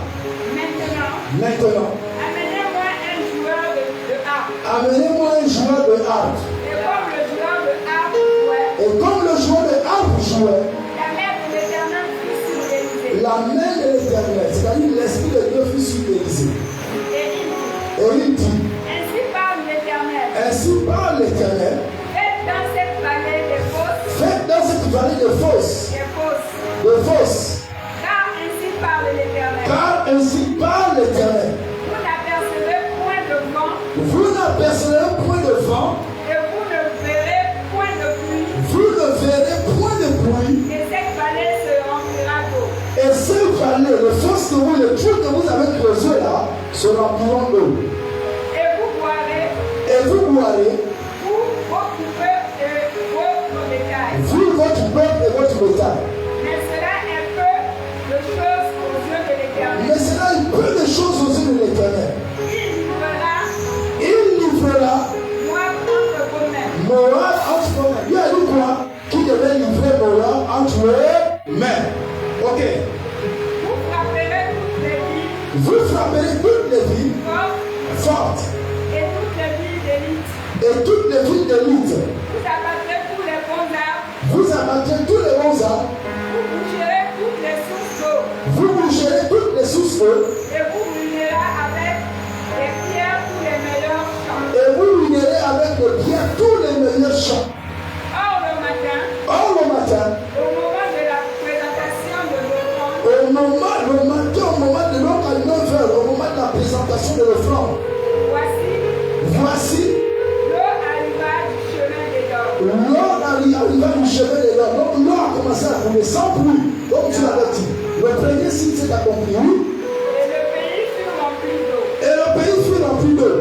Speaker 2: Maintenant,
Speaker 3: Amenez-moi un joueur de harpe.
Speaker 2: amenez-moi un joueur de harpe.
Speaker 3: Et comme le joueur de harpe jouait,
Speaker 2: Et comme le joueur de harpe jouait,
Speaker 3: la main de l'Éternel fut sur Élisée.
Speaker 2: la main de l'Éternel, c'est-à-dire l'Esprit de Dieu fut sur Élisée.
Speaker 3: Et il dit,
Speaker 2: Et il dit,
Speaker 3: ainsi parle l'Éternel.
Speaker 2: ainsi parle l'Éternel,
Speaker 3: Faites dans cette vallée des fosses,
Speaker 2: faites dans cette vallée de fosses,
Speaker 3: car ainsi parle l'Éternel.
Speaker 2: car ainsi parle l'Éternel.
Speaker 3: Vous n'apercevez point de vent,
Speaker 2: Vous n'apercevrez point de vent,
Speaker 3: et vous ne verrez point de pluie,
Speaker 2: vous ne verrez point de pluie,
Speaker 3: et cette vallée se remplira d'eau.
Speaker 2: et ces vallées, les fosses que vous, les trous que vous avez creusés là, se rempliront d'eau.
Speaker 3: Et vous boirez,
Speaker 2: Et vous boirez,
Speaker 3: vous, vos coupeux et votre bétail.
Speaker 2: vous, votre peuple et votre bétail.
Speaker 3: Mais cela est peu de choses aux yeux de l'Éternel.
Speaker 2: Mais cela est peu de choses aux yeux de l'Éternel.
Speaker 3: Il livrera
Speaker 2: Il livrera
Speaker 3: Moab entre vos mains.
Speaker 2: Moab entre vos mains. Il a dit quoi? Qui devait livrer Moab entre vos mains. Ok.
Speaker 3: Vous frapperez toutes les villes
Speaker 2: Vous frapperez toutes les villes
Speaker 3: fortes
Speaker 2: fortes
Speaker 3: et toutes les villes d'élite.
Speaker 2: et toutes les villes d'élite.
Speaker 3: Vous abattrez tous les bons arbres.
Speaker 2: Vous abattrez tous les bons arbres.
Speaker 3: Vous boucherez toutes les sources d'eau.
Speaker 2: Vous boucherez toutes les sources d'eau.
Speaker 3: Et vous brûlerez avec les pierres tous les meilleurs champs.
Speaker 2: Et vous ruinerez avec les biens tous les meilleurs champs.
Speaker 3: Or le matin,
Speaker 2: Or le matin,
Speaker 3: au moment de la présentation de l'offrande,
Speaker 2: au moment de l'heure à 9h, au moment de la présentation de l'offrande, voici
Speaker 3: l'eau arriva du chemin des Dors.
Speaker 2: l'eau arriva du chemin des Dors. Donc l'eau a commencé à couler sans pluie, comme tu l'avais dit. Le premier signe s'est accompli, oui.
Speaker 3: Et le pays fut rempli d'eau.
Speaker 2: Et le pays fut rempli d'eau.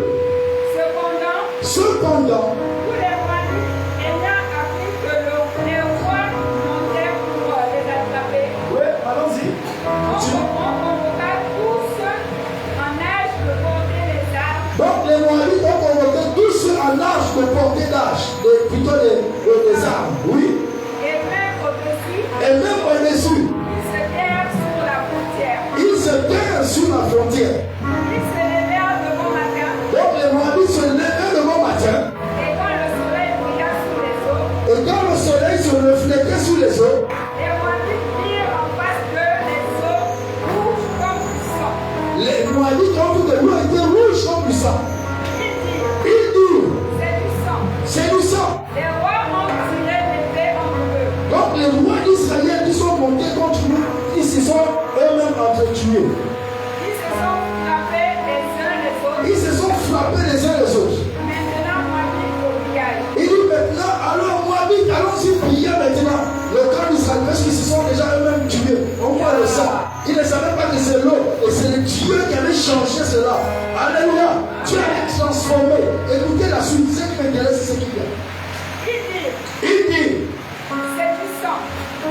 Speaker 3: Cependant,
Speaker 2: Cependant,
Speaker 3: tous les rois ayant appris que les rois montaient pour les attraper,
Speaker 2: oui, allons-y.
Speaker 3: on convoqua tous en âge de porter les armes,
Speaker 2: Donc les Moabites ont convoqué tous ceux en âge de portée d'âge, plutôt des armes, oui.
Speaker 3: et même au-dessus,
Speaker 2: Et même au-dessus,
Speaker 3: ils se terrent sur la frontière.
Speaker 2: ils se tinrent sur la frontière.
Speaker 3: Ils se levèrent de bon matin,
Speaker 2: Donc les Moabites se levaient le bon matin,
Speaker 3: et quand le soleil brilla sur les eaux,
Speaker 2: et quand le soleil se reflétait sur les eaux,
Speaker 3: les Moabites virent en face d'eux les eaux rouges comme du sang.
Speaker 2: les Moabites ont vu que l'eau était rouge comme du sang.
Speaker 3: Ils dirent,
Speaker 2: Ils dirent,
Speaker 3: c'est du sang.
Speaker 2: c'est du sang.
Speaker 3: Les rois ont tiré
Speaker 2: frapper les uns les autres.
Speaker 3: Maintenant, Moabite au pillage.
Speaker 2: Il dit maintenant, alors Moabite, allons-y piller maintenant le camp d'Israël, parce qu'ils se sont déjà eux-mêmes tués. On voit le sang. Ils ne savaient pas que c'est l'eau, et c'est le Dieu qui avait changé cela. Alléluia. Dieu avait transformé. Écoutez la suite, ce qui m'intéresse, c'est ce qu'il y a. Il dit,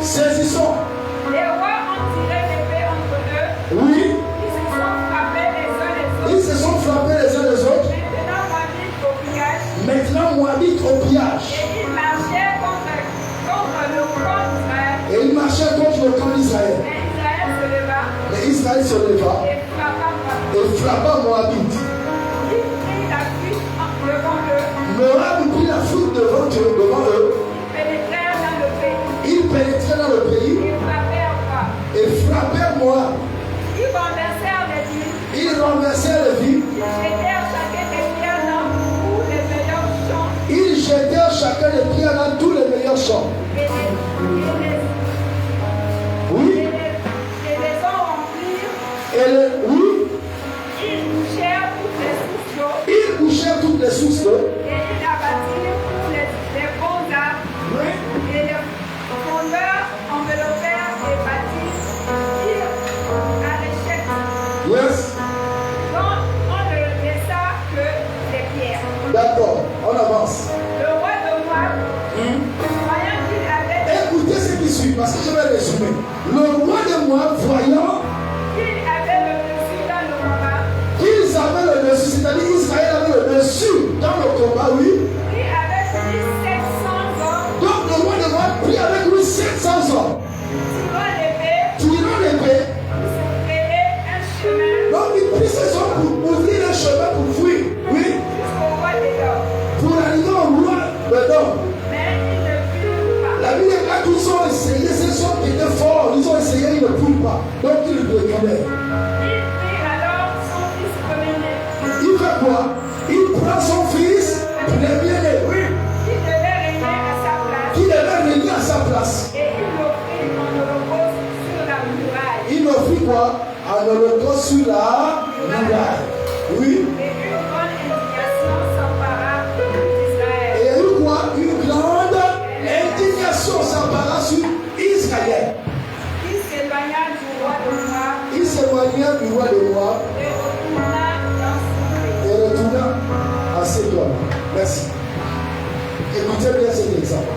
Speaker 2: saisissons.
Speaker 3: Les rois ont tiré l'épée entre eux.
Speaker 2: Oui.
Speaker 3: Ils se sont frappés les uns les autres.
Speaker 2: Ils se sont frappés les uns les autres.
Speaker 3: Maintenant, Moabite au pillage.
Speaker 2: Maintenant, Moabite au pillage.
Speaker 3: Et ils marchaient contre le camp d'Israël.
Speaker 2: Et ils marchaient contre le camp d'Israël.
Speaker 3: Mais Israël se leva.
Speaker 2: Mais Israël se leva
Speaker 3: Et frappa
Speaker 2: et frappa
Speaker 3: Moabite.
Speaker 2: Moabite.
Speaker 3: Il prit la fuite devant eux.
Speaker 2: Moab prit la fuite devant eux.
Speaker 3: Ils pénétrèrent dans le pays.
Speaker 2: Ils pénétraient dans le pays
Speaker 3: Ils frappèrent
Speaker 2: et frappèrent
Speaker 3: Moab.
Speaker 2: Moab.
Speaker 3: Ils renversèrent les villes.
Speaker 2: Ils renversèrent les villes.
Speaker 3: Ils jetèrent chacun des pierres
Speaker 2: Ils jetèrent chacun des pierres dans
Speaker 3: dans
Speaker 2: tous les meilleurs champs. Oui.
Speaker 3: Et les ont remplis.
Speaker 2: Oui.
Speaker 3: Ils couchèrent toutes les sources d'eau.
Speaker 2: Ils couchèrent toutes les sources d'eau.
Speaker 3: Et ils abattirent tous les bons arbres.
Speaker 2: Oui.
Speaker 3: Et les fondeurs enveloppèrent et bâtirent à l'échec.
Speaker 2: Yes.
Speaker 3: Donc, on ne laissa que les pierres.
Speaker 2: D'accord. On avance.
Speaker 3: Le roi de Moab, voyant qu'il avait
Speaker 2: Écoutez ce qui suit, parce que je vais résumer. Le roi de Moab, voyant
Speaker 3: le dessus dans le combat,
Speaker 2: qu'ils avaient le dessus, c'est-à-dire Israël avait le dessus dans le combat, oui.
Speaker 3: il avait pris 700 hommes,
Speaker 2: Donc le roi de Moab prit avec lui 700 hommes.
Speaker 3: tirant l'épée,
Speaker 2: Tirant l'épée,
Speaker 3: pour se frayer un chemin
Speaker 2: donc il prit ces hommes pour ouvrir un chemin pour fuir, oui,
Speaker 3: jusqu'au roi des Dors.
Speaker 2: pour arriver au roi de Dor.
Speaker 3: Mais ils ne purent pas.
Speaker 2: La Bible dit quand ils ont essayé, ces hommes qui étaient forts, ils ont essayé, ils ne purent pas. Donc ils reculaient.
Speaker 3: Il prit alors son fils premier-né,
Speaker 2: Il fait quoi? Il prend son fils, premier-né, oui,
Speaker 3: qui devait régner à sa place,
Speaker 2: qui devait venir à sa place.
Speaker 3: et il l'offrit en holocauste sur la muraille.
Speaker 2: Il offrit quoi? Un holocauste sur la muraille. Oui.
Speaker 3: Et une bonne indignation s'empara d'Israël.
Speaker 2: Et il y a eu quoi? Une grande indignation s'empara sur Israël.
Speaker 3: Il s'éloigna du roi de Moab
Speaker 2: Il s'éloigna du roi de Moab
Speaker 3: et retourna dans son pays.
Speaker 2: et retourna à ses doigts. Merci. Écoutez bien cet exemple.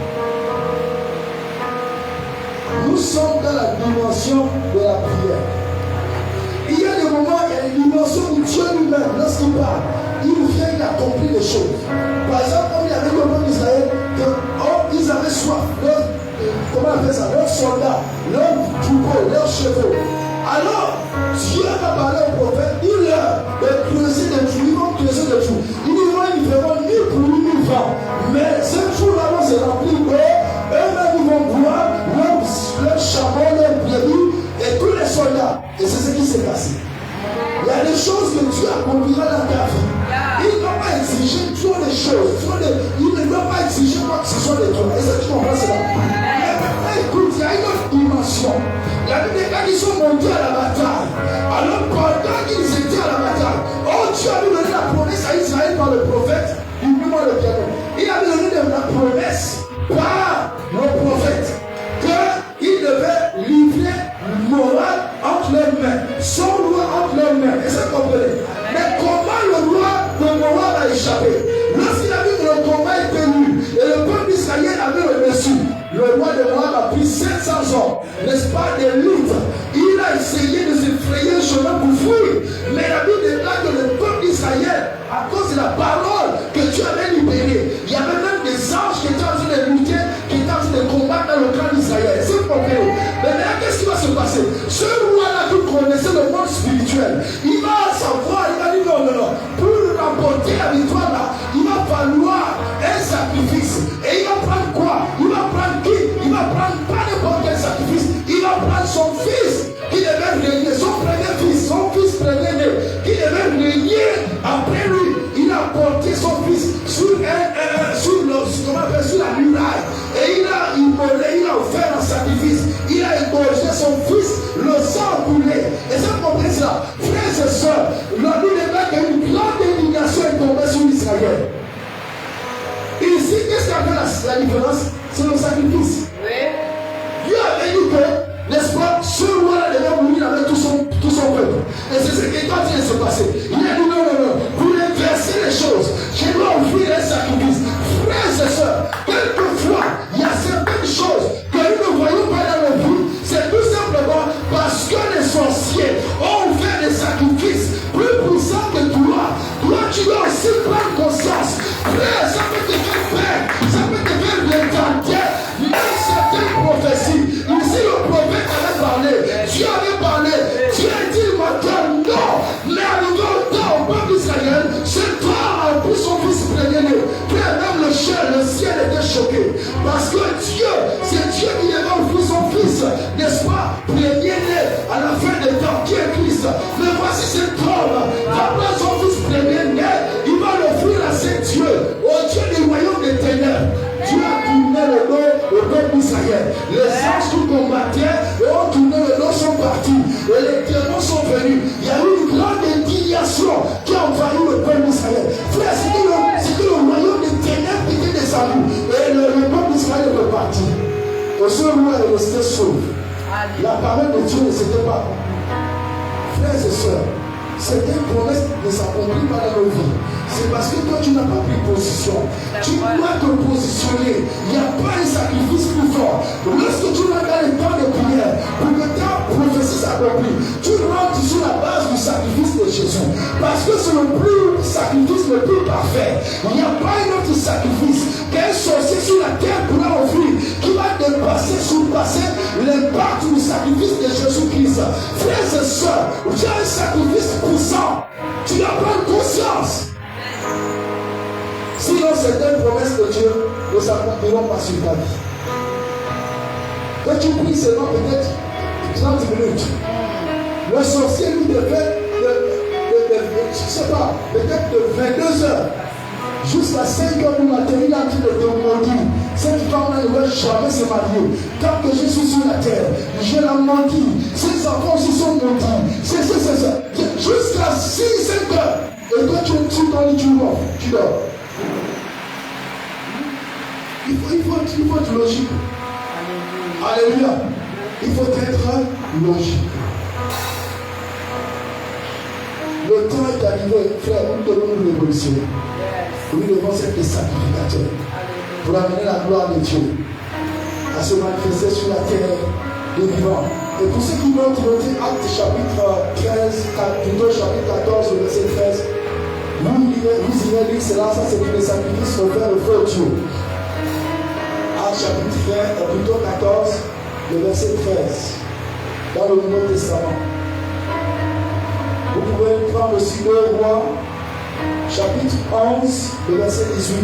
Speaker 2: Nous sommes dans la dimension de la prière. Il y a des moments, il y a des dimensions où Dieu lui-même, lorsqu'il parle, il vient, il accomplit des choses. Par exemple, comme il y avait le peuple d'Israël, ils avaient soif. Comment on appelle ça? Leurs soldats, leurs troupeaux, leurs chevaux. Alors, Dieu va parler au prophète, il leur de creuser des trous, ils vont creuser des trous. Ils ne feront ni pluie ni vent. Mais ce trou-là va se remplir d'eau, eux-mêmes ils vont boire, leurs chameaux, leurs brebis, et tous les soldats. Et c'est ce qui s'est passé. Il y a des choses que Dieu accomplira dans ta vie. Il ne va pas exiger trop de choses. Il ne va pas exiger quoi que ce soit de toi. Est-ce que tu comprends cela? Mais maintenant, écoute, il y a une autre dimension. La Bible dit quand ils sont montés à la bataille, alors pendant qu'ils étaient à la bataille, oh Dieu a donné la promesse à Israël par le prophète. Oublie-moi le piano. Il a donné la promesse par le prophète qu'il devait livrer Moab entre leurs mains, son roi entre leurs mains. Est-ce que vous comprenez? Mais comment le roi de Moab a échappé? Lorsqu'il a vu que le combat est perdu et le peuple d'Israël avait le dessus, le roi de Moab a pris 700 hommes, n'est-ce pas, des litres. Il a essayé de se frayer un chemin pour fuir. Mais la Bible déclare que le peuple d'Israël, à cause de la parole que Dieu avait libérée, il y avait même des anges qui étaient en train de lutter, qui étaient en train de combattre dans le camp d'Israël. C'est compris. Mais maintenant, qu'est-ce qui va se passer? Ce roi-là qui connaissait le monde spirituel, il va savoir, il va dire non. Pour remporter la victoire là, il va falloir un sacrifice. Et il va prendre quoi? Il va prendre qui? Il va prendre pas n'importe quel sacrifice. Il va prendre son fils qui devait régner, son premier fils, son fils premier-né, qui fait la différence? C'est le sacrifice. Dieu avait dit que, n'est-ce pas, ce roi-là devait mourir avec tout son peuple. Et c'est ce qui est en train de se passer. Il a dit non, pour inverser les choses, je dois offrir un sacrifice. Frères et sœurs, quelquefois, il y a certaines choses que nous ne voyons pas dans nos vies. C'est tout simplement parce que les sorciers ont fait des sacrifices plus puissants que toi. Toi, tu dois aussi prendre conscience. Frère, ça peut te faire peur, ça peut te faire détenter. Même certaines prophéties, ici le prophète avait parlé, Dieu avait parlé, Dieu a dit maintenant non, mais arrivé au temps au peuple d'Israël, ce temps a pris son fils prévenu. Frère, même le ciel était choqué, parce que Dieu, c'est Dieu qui avait offert son fils, n'est-ce pas, premier-né à la fin des temps, qui est Christ. Mais voici cet homme, après son fils premier-né, il va l'offrir à cet Dieu, au Dieu du royaume des ténèbres. Dieu a tourné le dos au peuple d'Israël. Les anges qui combattaient et ont tourné le dos sont partis. Et les démons sont venus. Il y a eu une grande indignation qui a envahi le peuple d'Israël. Frère, c'était le royaume des ténèbres qui était descendu. Et le peuple d'Israël est reparti. Et ce roi est resté sauvé. La parole de Dieu ne s'était pas. Frères et sœurs, certaines promesses ne s'accomplissent pas dans nos vies. C'est parce que toi tu n'as pas pris position. Tu dois te positionner. Il n'y a pas un sacrifice plus fort. Lorsque tu vas dans les temps de prière, pour que ta prophétie s'accomplisse, tu rentres sur la base du sacrifice de Jésus. Parce que c'est le sacrifice le plus parfait. Il n'y a pas un autre sacrifice qu'un sorcier sur la terre pourra offrir qui va surpasser l'impact du sacrifice de Jésus-Christ. Frères et sœurs, tu as un sacrifice puissant. Tu dois prendre conscience. Sinon, certaines promesses de Dieu ne s'accompliront pas sur ta vie. Quand tu pries seulement peut-être 30 minutes, le sorcier lui te fait je ne sais pas, peut-être de 22 heures jusqu'à 5 heures du matin, il a en train de te maudire. Cette femme-là ne va jamais se marier. Tant que je suis sur la terre, je la maudis. Ses enfants aussi sont maudits. C'est ça. Jusqu'à 6-5 heures. Et toi, tu dors. Il faut être logique. Alléluia. Il faut être logique. Le temps est arrivé, frère, nous devons nous révolutionner. Nous devons être des sacrificateurs pour amener la gloire de Dieu à se manifester sur la terre des vivants. Et pour ceux qui veulent noter Actes chapitre 13, plutôt chapitre 14, verset 13, vous irez lire cela, ça c'est pour les sacrifices offerts au feu Dieu. Actes chapitre 13, plutôt 14, le verset 13, dans le Nouveau Testament. Vous pouvez prendre aussi 2 Rois, chapitre 11, le verset 18.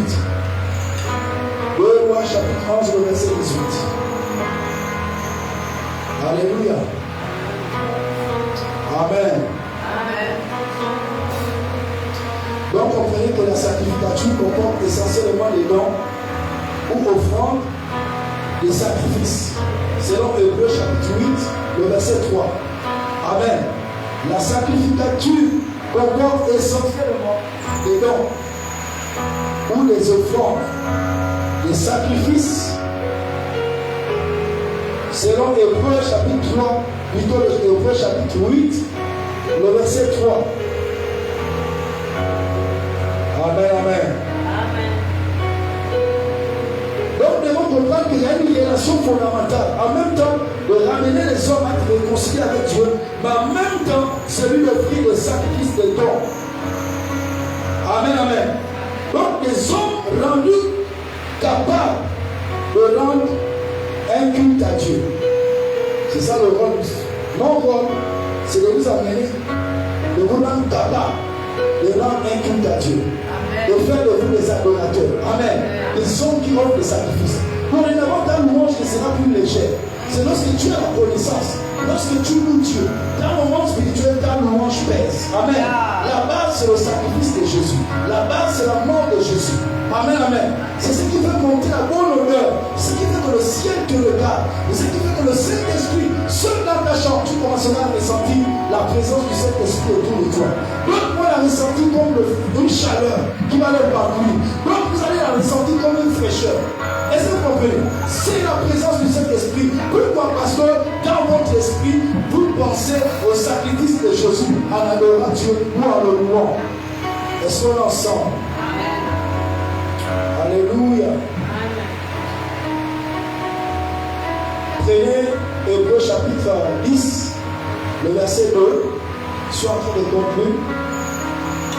Speaker 2: 2 Rois, chapitre 11, le verset 18. Alléluia. Amen. Donc comprenez que la sacrificature comporte essentiellement les dons ou offrandes, des sacrifices. Selon Hébreux chapitre 8, le verset 3. Amen. La sacrificature comporte essentiellement des dons ou des offrandes, des sacrifices. Selon Hébreux chapitre 3, plutôt Hébreux chapitre 8, le verset 3. Amen. Donc nous devons comprendre qu'il y a une relation fondamentale. En même temps, de ramener les hommes à se réconcilier avec Dieu, mais en même temps, celui d'offrir le sacrifice de dons. Amen. Donc des hommes rendus capables de rendre un culte à Dieu. C'est ça le rôle. Mon rôle, c'est de vous amener, de vous rendre capable de rendre un culte à Dieu. De faire de vous des adorateurs. Amen. Des hommes qui offrent des sacrifices. Dorénavant, ta louange ne sera plus légère. C'est lorsque tu as la connaissance, lorsque tu loues Dieu, dans le monde spirituel, ta louange pèse. Amen. La base, c'est le sacrifice de Jésus. La base, c'est la mort de Jésus. Amen. C'est ce qui fait monter la bonne odeur. Ce qui fait que le ciel te regarde. Ce qui fait que le Saint-Esprit, seul dans ta chambre, tu commenceras à ressentir la présence du Saint-Esprit autour de toi. Donc, moi, la ressentir comme une chaleur qui va le parcourir. Donc, vous allez la ressentir comme une
Speaker 1: pécheur. Est-ce que vous comprenez? C'est la présence du Saint-Esprit. Pourquoi? Parce que dans votre esprit, vous pensez au sacrifice de Jésus en adorant Dieu ou en le louant. Est-ce qu'on est ensemble? Alléluia. Prenez Hébreux chapitre 10, le verset 2. Je suis en train de conclure.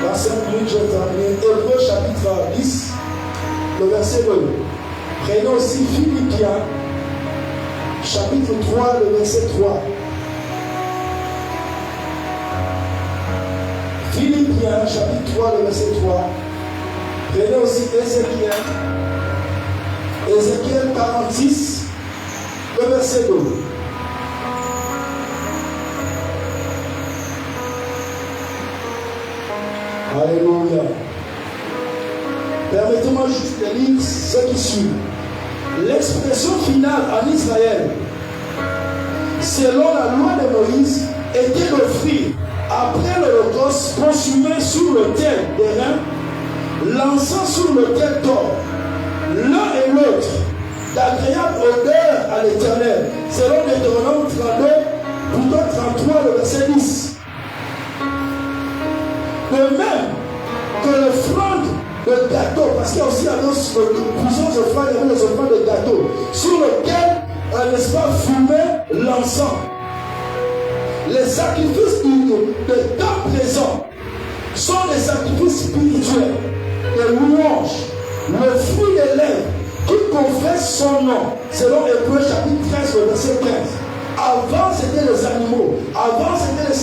Speaker 1: Dans 5 minutes, je termine. Hébreux chapitre 10, le verset 2. Prenez aussi Philippiens, chapitre 3, le verset 3. Philippiens, chapitre 3, le verset 3. Prenez aussi Ézéchiel 46, le verset 2. Alléluia. Permettez-moi juste de lire ce qui suit. L'expression finale en Israël, selon la loi de Moïse, était d'offrir, après l'Holocauste, consumé sur l'autel d'airain, l'encens sur l'autel d'or, l'un et l'autre, d'agréable odeur à l'Éternel, selon Deutéronome 32, plutôt 33, le verset 10. De même que l'offrande de gâteau, parce qu'il y a aussi plusieurs offrandes, il y avait les offrandes de gâteau, sur lesquelles, n'est-ce pas, fumait l'encens. Les sacrifices de temps présent sont des sacrifices spirituels, des louanges, le fruit des lèvres qui confesse son nom, selon Hébreux chapitre 13, le verset 15. Avant, c'était les animaux. Avant, c'était les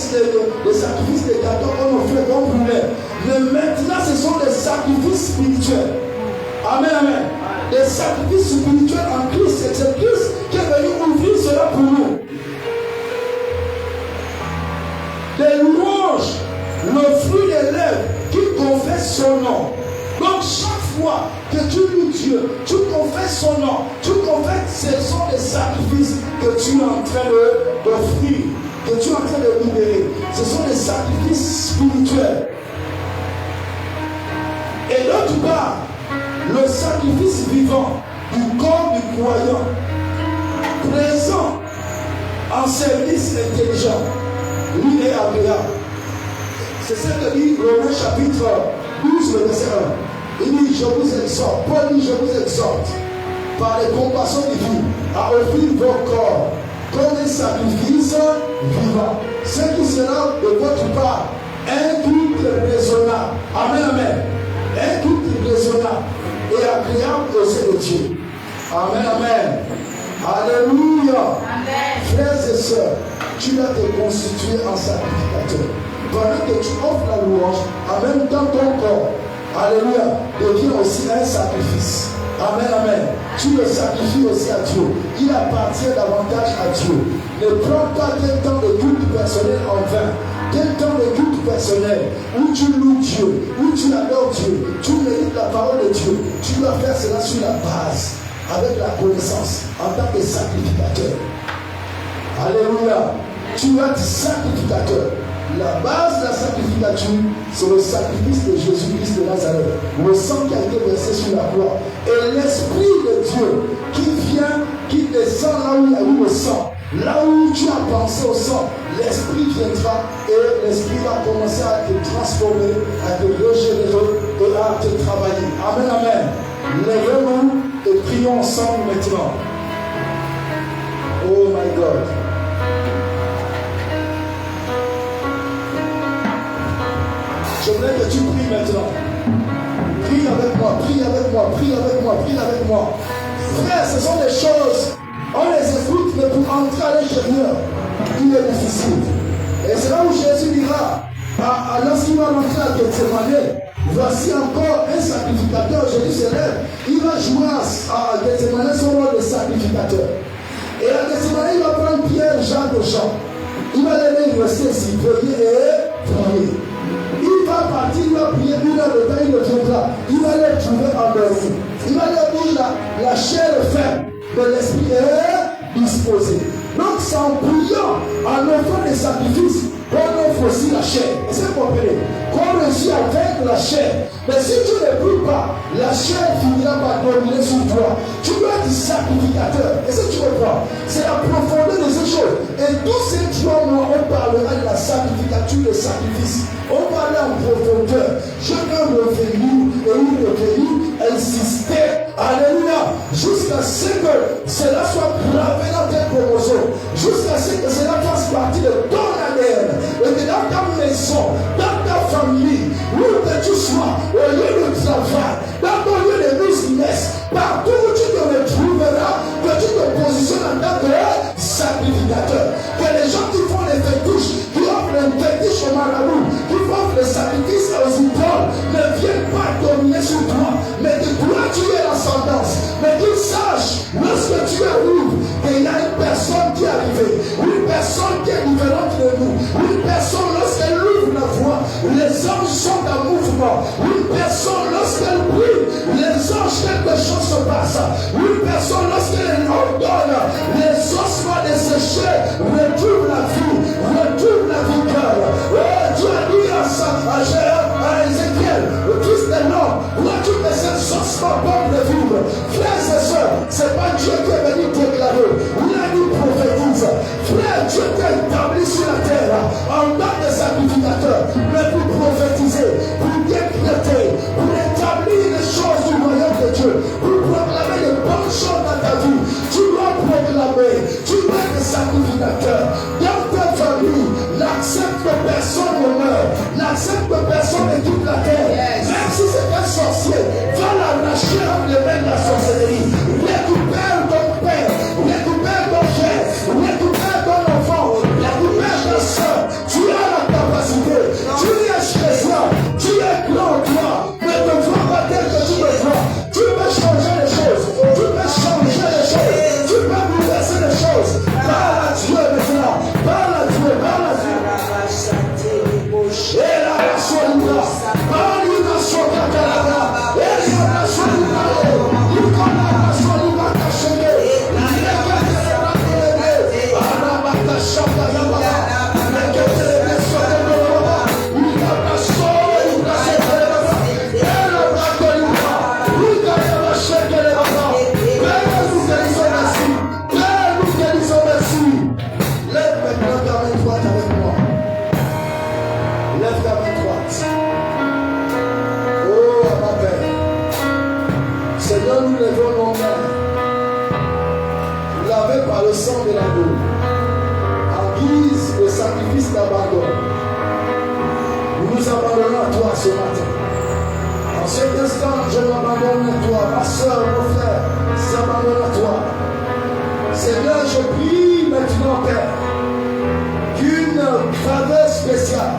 Speaker 1: sacrifices des gâteaux qu'on offrait, qu'on brûlait. Mais maintenant, ce sont des sacrifices spirituels. Amen, amen. Des sacrifices spirituels en Christ. Et c'est Christ qui est venu ouvrir cela pour nous. Des louanges, le fruit des lèvres qui confesse son nom. Donc, chaque fois que tu loues Dieu, tu confesses son nom, tu confesses, ce sont des sacrifices que tu es en train d'offrir, que tu es en train de libérer. Ce sont des sacrifices spirituels. Et d'autre part, le sacrifice vivant du corps du croyant, présent en service intelligent, lui est agréable. C'est ce que dit Romains chapitre 12, le verset 1. Il dit, je vous exhorte, Paul dit, je vous exhorte, par les compassions divines, à offrir vos corps comme un sacrifice vivant. Ce qui sera de votre part un culte raisonnable. Amen, amen. Un culte raisonnable et agréable aux yeux de Dieu. Amen, amen. Alléluia. Amen. Frères et sœurs, tu dois te constituer en sacrificateur. Pendant que tu offres la louange, en même temps ton corps, alléluia, devient aussi un sacrifice. Amen, amen. Tu le sacrifies aussi à Dieu. Il appartient davantage à Dieu. Ne prends pas tel temps de culte personnel en vain. Tel temps de culte personnel où tu loues Dieu, où tu adores Dieu, tu mérites la parole de Dieu. Tu dois faire cela sur la base, avec la connaissance, en tant que sacrificateur. Alléluia. Tu vas être sacrificateur. La base de la sacrificature, c'est le sacrifice de Jésus-Christ de Nazareth. Le sang qui a été versé sur la croix. Et l'Esprit de Dieu qui vient, qui descend là où il y a eu le sang. Là où tu as pensé au sang, l'Esprit viendra et l'Esprit va commencer à te transformer, à te régénérer et à te travailler. Amen, amen. Lèvez-nous et prions ensemble maintenant. Oh my God. Je voudrais que tu pries maintenant. Prie avec moi, prie avec moi, prie avec moi, prie avec moi. Frère, ce sont des choses, on les écoute, mais pour entrer à l'intérieur, il est difficile. Et c'est là où Jésus dira, lorsqu'il va rentrer à Gethsemane, voici encore un sacrificateur, Jésus se lève, il va jouer à Gethsemane son rôle de sacrificateur. Et à Gethsemane, il va prendre Pierre, Jacques et Jean. Il va les mettre rester ici, prier et prier. Il va partir, il va prier, une heure de temps, il reviendra. Il va les trouver endormis. Il va leur dire la chair faible de l'esprit est disposée. Donc c'est en priant, en offrant des sacrifices,
Speaker 2: qu'on offre aussi la chair. Est-ce que vous comprenez? Qu'on réussit à vaincre la chair. Mais si tu ne pries pas, la chair finira par dominer sur toi. Tu dois être sacrificateur. Est-ce que tu comprends? C'est la profondeur de ces choses. Et tous ces 3 mois, on parlera de la sacrificature, le sacrifice. On parlait en profondeur. Chacun revenu et une revenu insister. Alléluia. Jusqu'à ce que cela soit gravé dans tes chromosomes. Jusqu'à ce que cela fasse partie de ton ADN. Et que dans ta maison, dans ta famille, où que tu sois, au lieu de travail, dans ton lieu de business, partout où tu te retrouveras, que tu te positionnes en tant que sacrificateur. Que les gens qui font les fétiches, qui offrent les fétiches au marabout, qui offrent les sacrifices aux idoles, ne viennent pas dominer sur toi, mais que toi tu es l'ascendance. Mais qu'ils sachent, lorsque tu arrives, qu'il y a une personne qui est arrivée, une personne qui est différente de nous, une personne lorsqu'elle ouvre la voix, les anges sont en mouvement, une personne lorsqu'elle prie, les anges, quelque chose se passe, une personne lorsqu'elle ordonne, les ossements desséchés retrouvent la vie, retrouvent la vigueur. Oh, Dieu a dit à Ézéchiel, le fils de l'homme, vois-tu que ces ossements peuvent le vivre? Frères et sœurs, c'est pas Dieu qui est venu déclarer, il a dit prophétise. Frère, Dieu t'a établi sur la terre en tant que sacrificateur, mais pour prophétiser, pour décréter, pour établir les choses du royaume de Dieu, pour proclamer les bonnes choses dans ta vie. Tu dois proclamer, tu dois être sacrificateur. Dans ta famille, n'accepte que personne ne meurt, n'accepte que personne ne quitte la terre. Même si c'est un sorcier, va l'arracher entre les mains de la sorcellerie. Récupère ton père, récupère ton frère, récupère ton enfant, récupère ta soeur. Tu as la capacité, tu es spécial, tu es grand, toi. Ne te vois pas tel que tu me vois. Tu peux changer les choses, tu peux changer les choses, tu peux bouleverser les choses. Parle à Dieu maintenant, parle à Dieu, parle à Dieu. Et la rationalité, parle une rationalité, et la rationalité, il connaît la rationalité cachée. Par le sang de l'agneau, en guise de sacrifice d'abandon, nous nous abandonnons à toi ce matin. En cet instant, je m'abandonne à toi, ma soeur, mon frère, s'abandonne à toi. Seigneur, je prie maintenant, Père, qu'une faveur spéciale,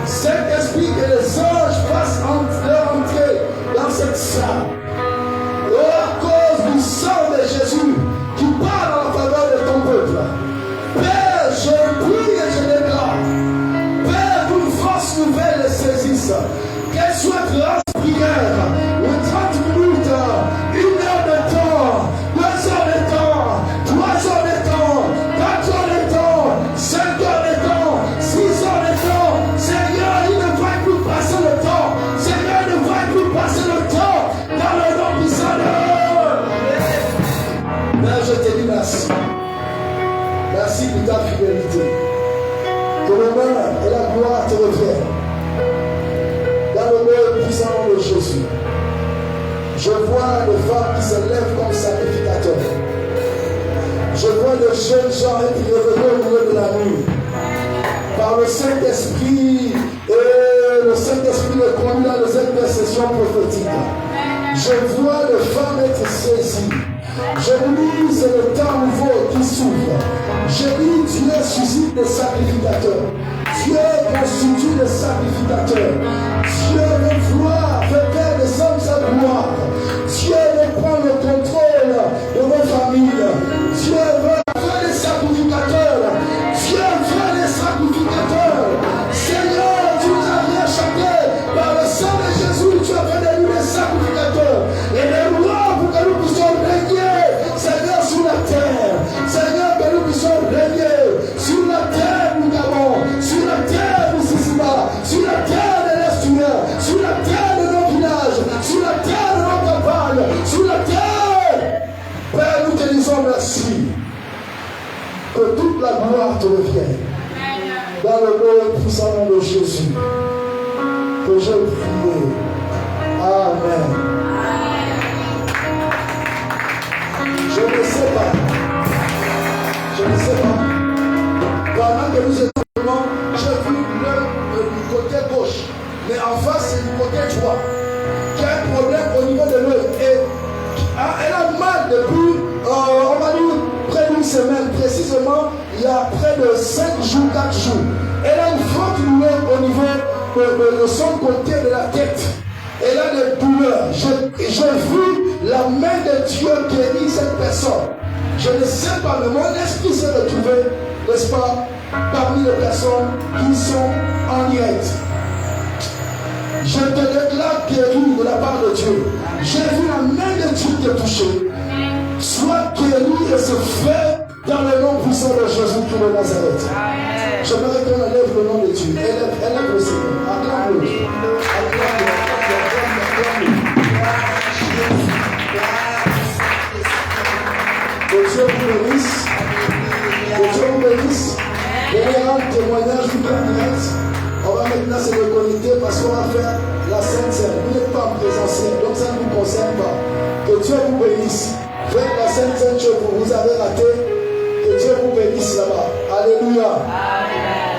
Speaker 2: Saint-Esprit, que les anges fassent leur entrée dans cette salle. Et à cause du sang de Jésus, qui parle en faveur de ton peuple. Père, je prie et je déclare. Père, qu'une force nouvelle les saisisse. Qu'elle soit grande prière, ou 30 minutes, 1 heure de temps, 2 heures de temps, 3 heures de temps, 4 heures de temps, 5 heures de temps, 6 heures de temps. Seigneur, il ne va plus passer le temps. Seigneur, il ne va plus passer le temps dans le nom du Seigneur. Père, je te dis merci. Merci pour ta fidélité. Que l'honneur et la gloire te reviennent. Dans le nom puissant de Jésus. Je vois des femmes qui se lèvent comme sacrificateurs. Je vois des jeunes gens qui reviennent au milieu de la nuit. Par le Saint-Esprit, et le Saint-Esprit les conduit dans les intercessions prophétiques. Je vois des femmes être saisies. Je vous dis, c'est le temps nouveau qui s'ouvre. Je dis, Dieu suscite des sacrificateurs. Dieu constitue des sacrificateurs. Dieu veut voir, veut faire descendre sa gloire. Dieu veut prendre le contrôle de vos familles. Dieu veut faire des sacrificateurs. Dieu veut des sacrificateurs. Seigneur, tu nous as bien chanté. Par le sang de Jésus, tu as fait de nous des sacrificateurs. Et les lois pour que nous puissions régner, Seigneur, sur la terre. Seigneur, que nous puissions régner sur la terre, nous avons, sur la sur la terre de nos villages, sur la terre de nos campagnes, sur la terre. Père, nous te disons merci. Que toute la gloire te revienne. Dans le nom puissant de Jésus. Que je prie. Amen. Je ne sais pas. Pendant que nous étions, j'ai vu l'œil du côté gauche. Mais en face, c'est du côté droit. Qui a un problème au niveau de l'œil. Et elle a mal depuis, on va dire, près d'une semaine. Précisément, il y a près de 5 jours, 4 jours. Elle a une forte douleur au niveau de son côté de la tête. Elle a des douleurs. J'ai vu la main de Dieu guérir cette personne. Je ne sais pas, mais mon esprit s'est retrouvé, n'est-ce pas, parmi les personnes qui sont en direct. Je te déclare guéri de la part de Dieu. J'ai vu la main de Dieu te toucher. Sois guéri et se fait dans le nom puissant de Jésus-Christ de Nazareth. J'aimerais qu'on élève le nom de Dieu. Élève le Seigneur. Acclame-le. Que Dieu vous bénisse. Que Dieu vous bénisse. Venez rendre témoignage du direct. On va maintenant se reconnecter parce qu'on va faire la Sainte Seine. Vous n'êtes pas en présentiel, donc ça ne vous concerne pas. Que Dieu vous bénisse. Faites la Sainte Seine chez vous. Vous avez raté. Que Dieu vous bénisse là-bas. Alléluia. Amen.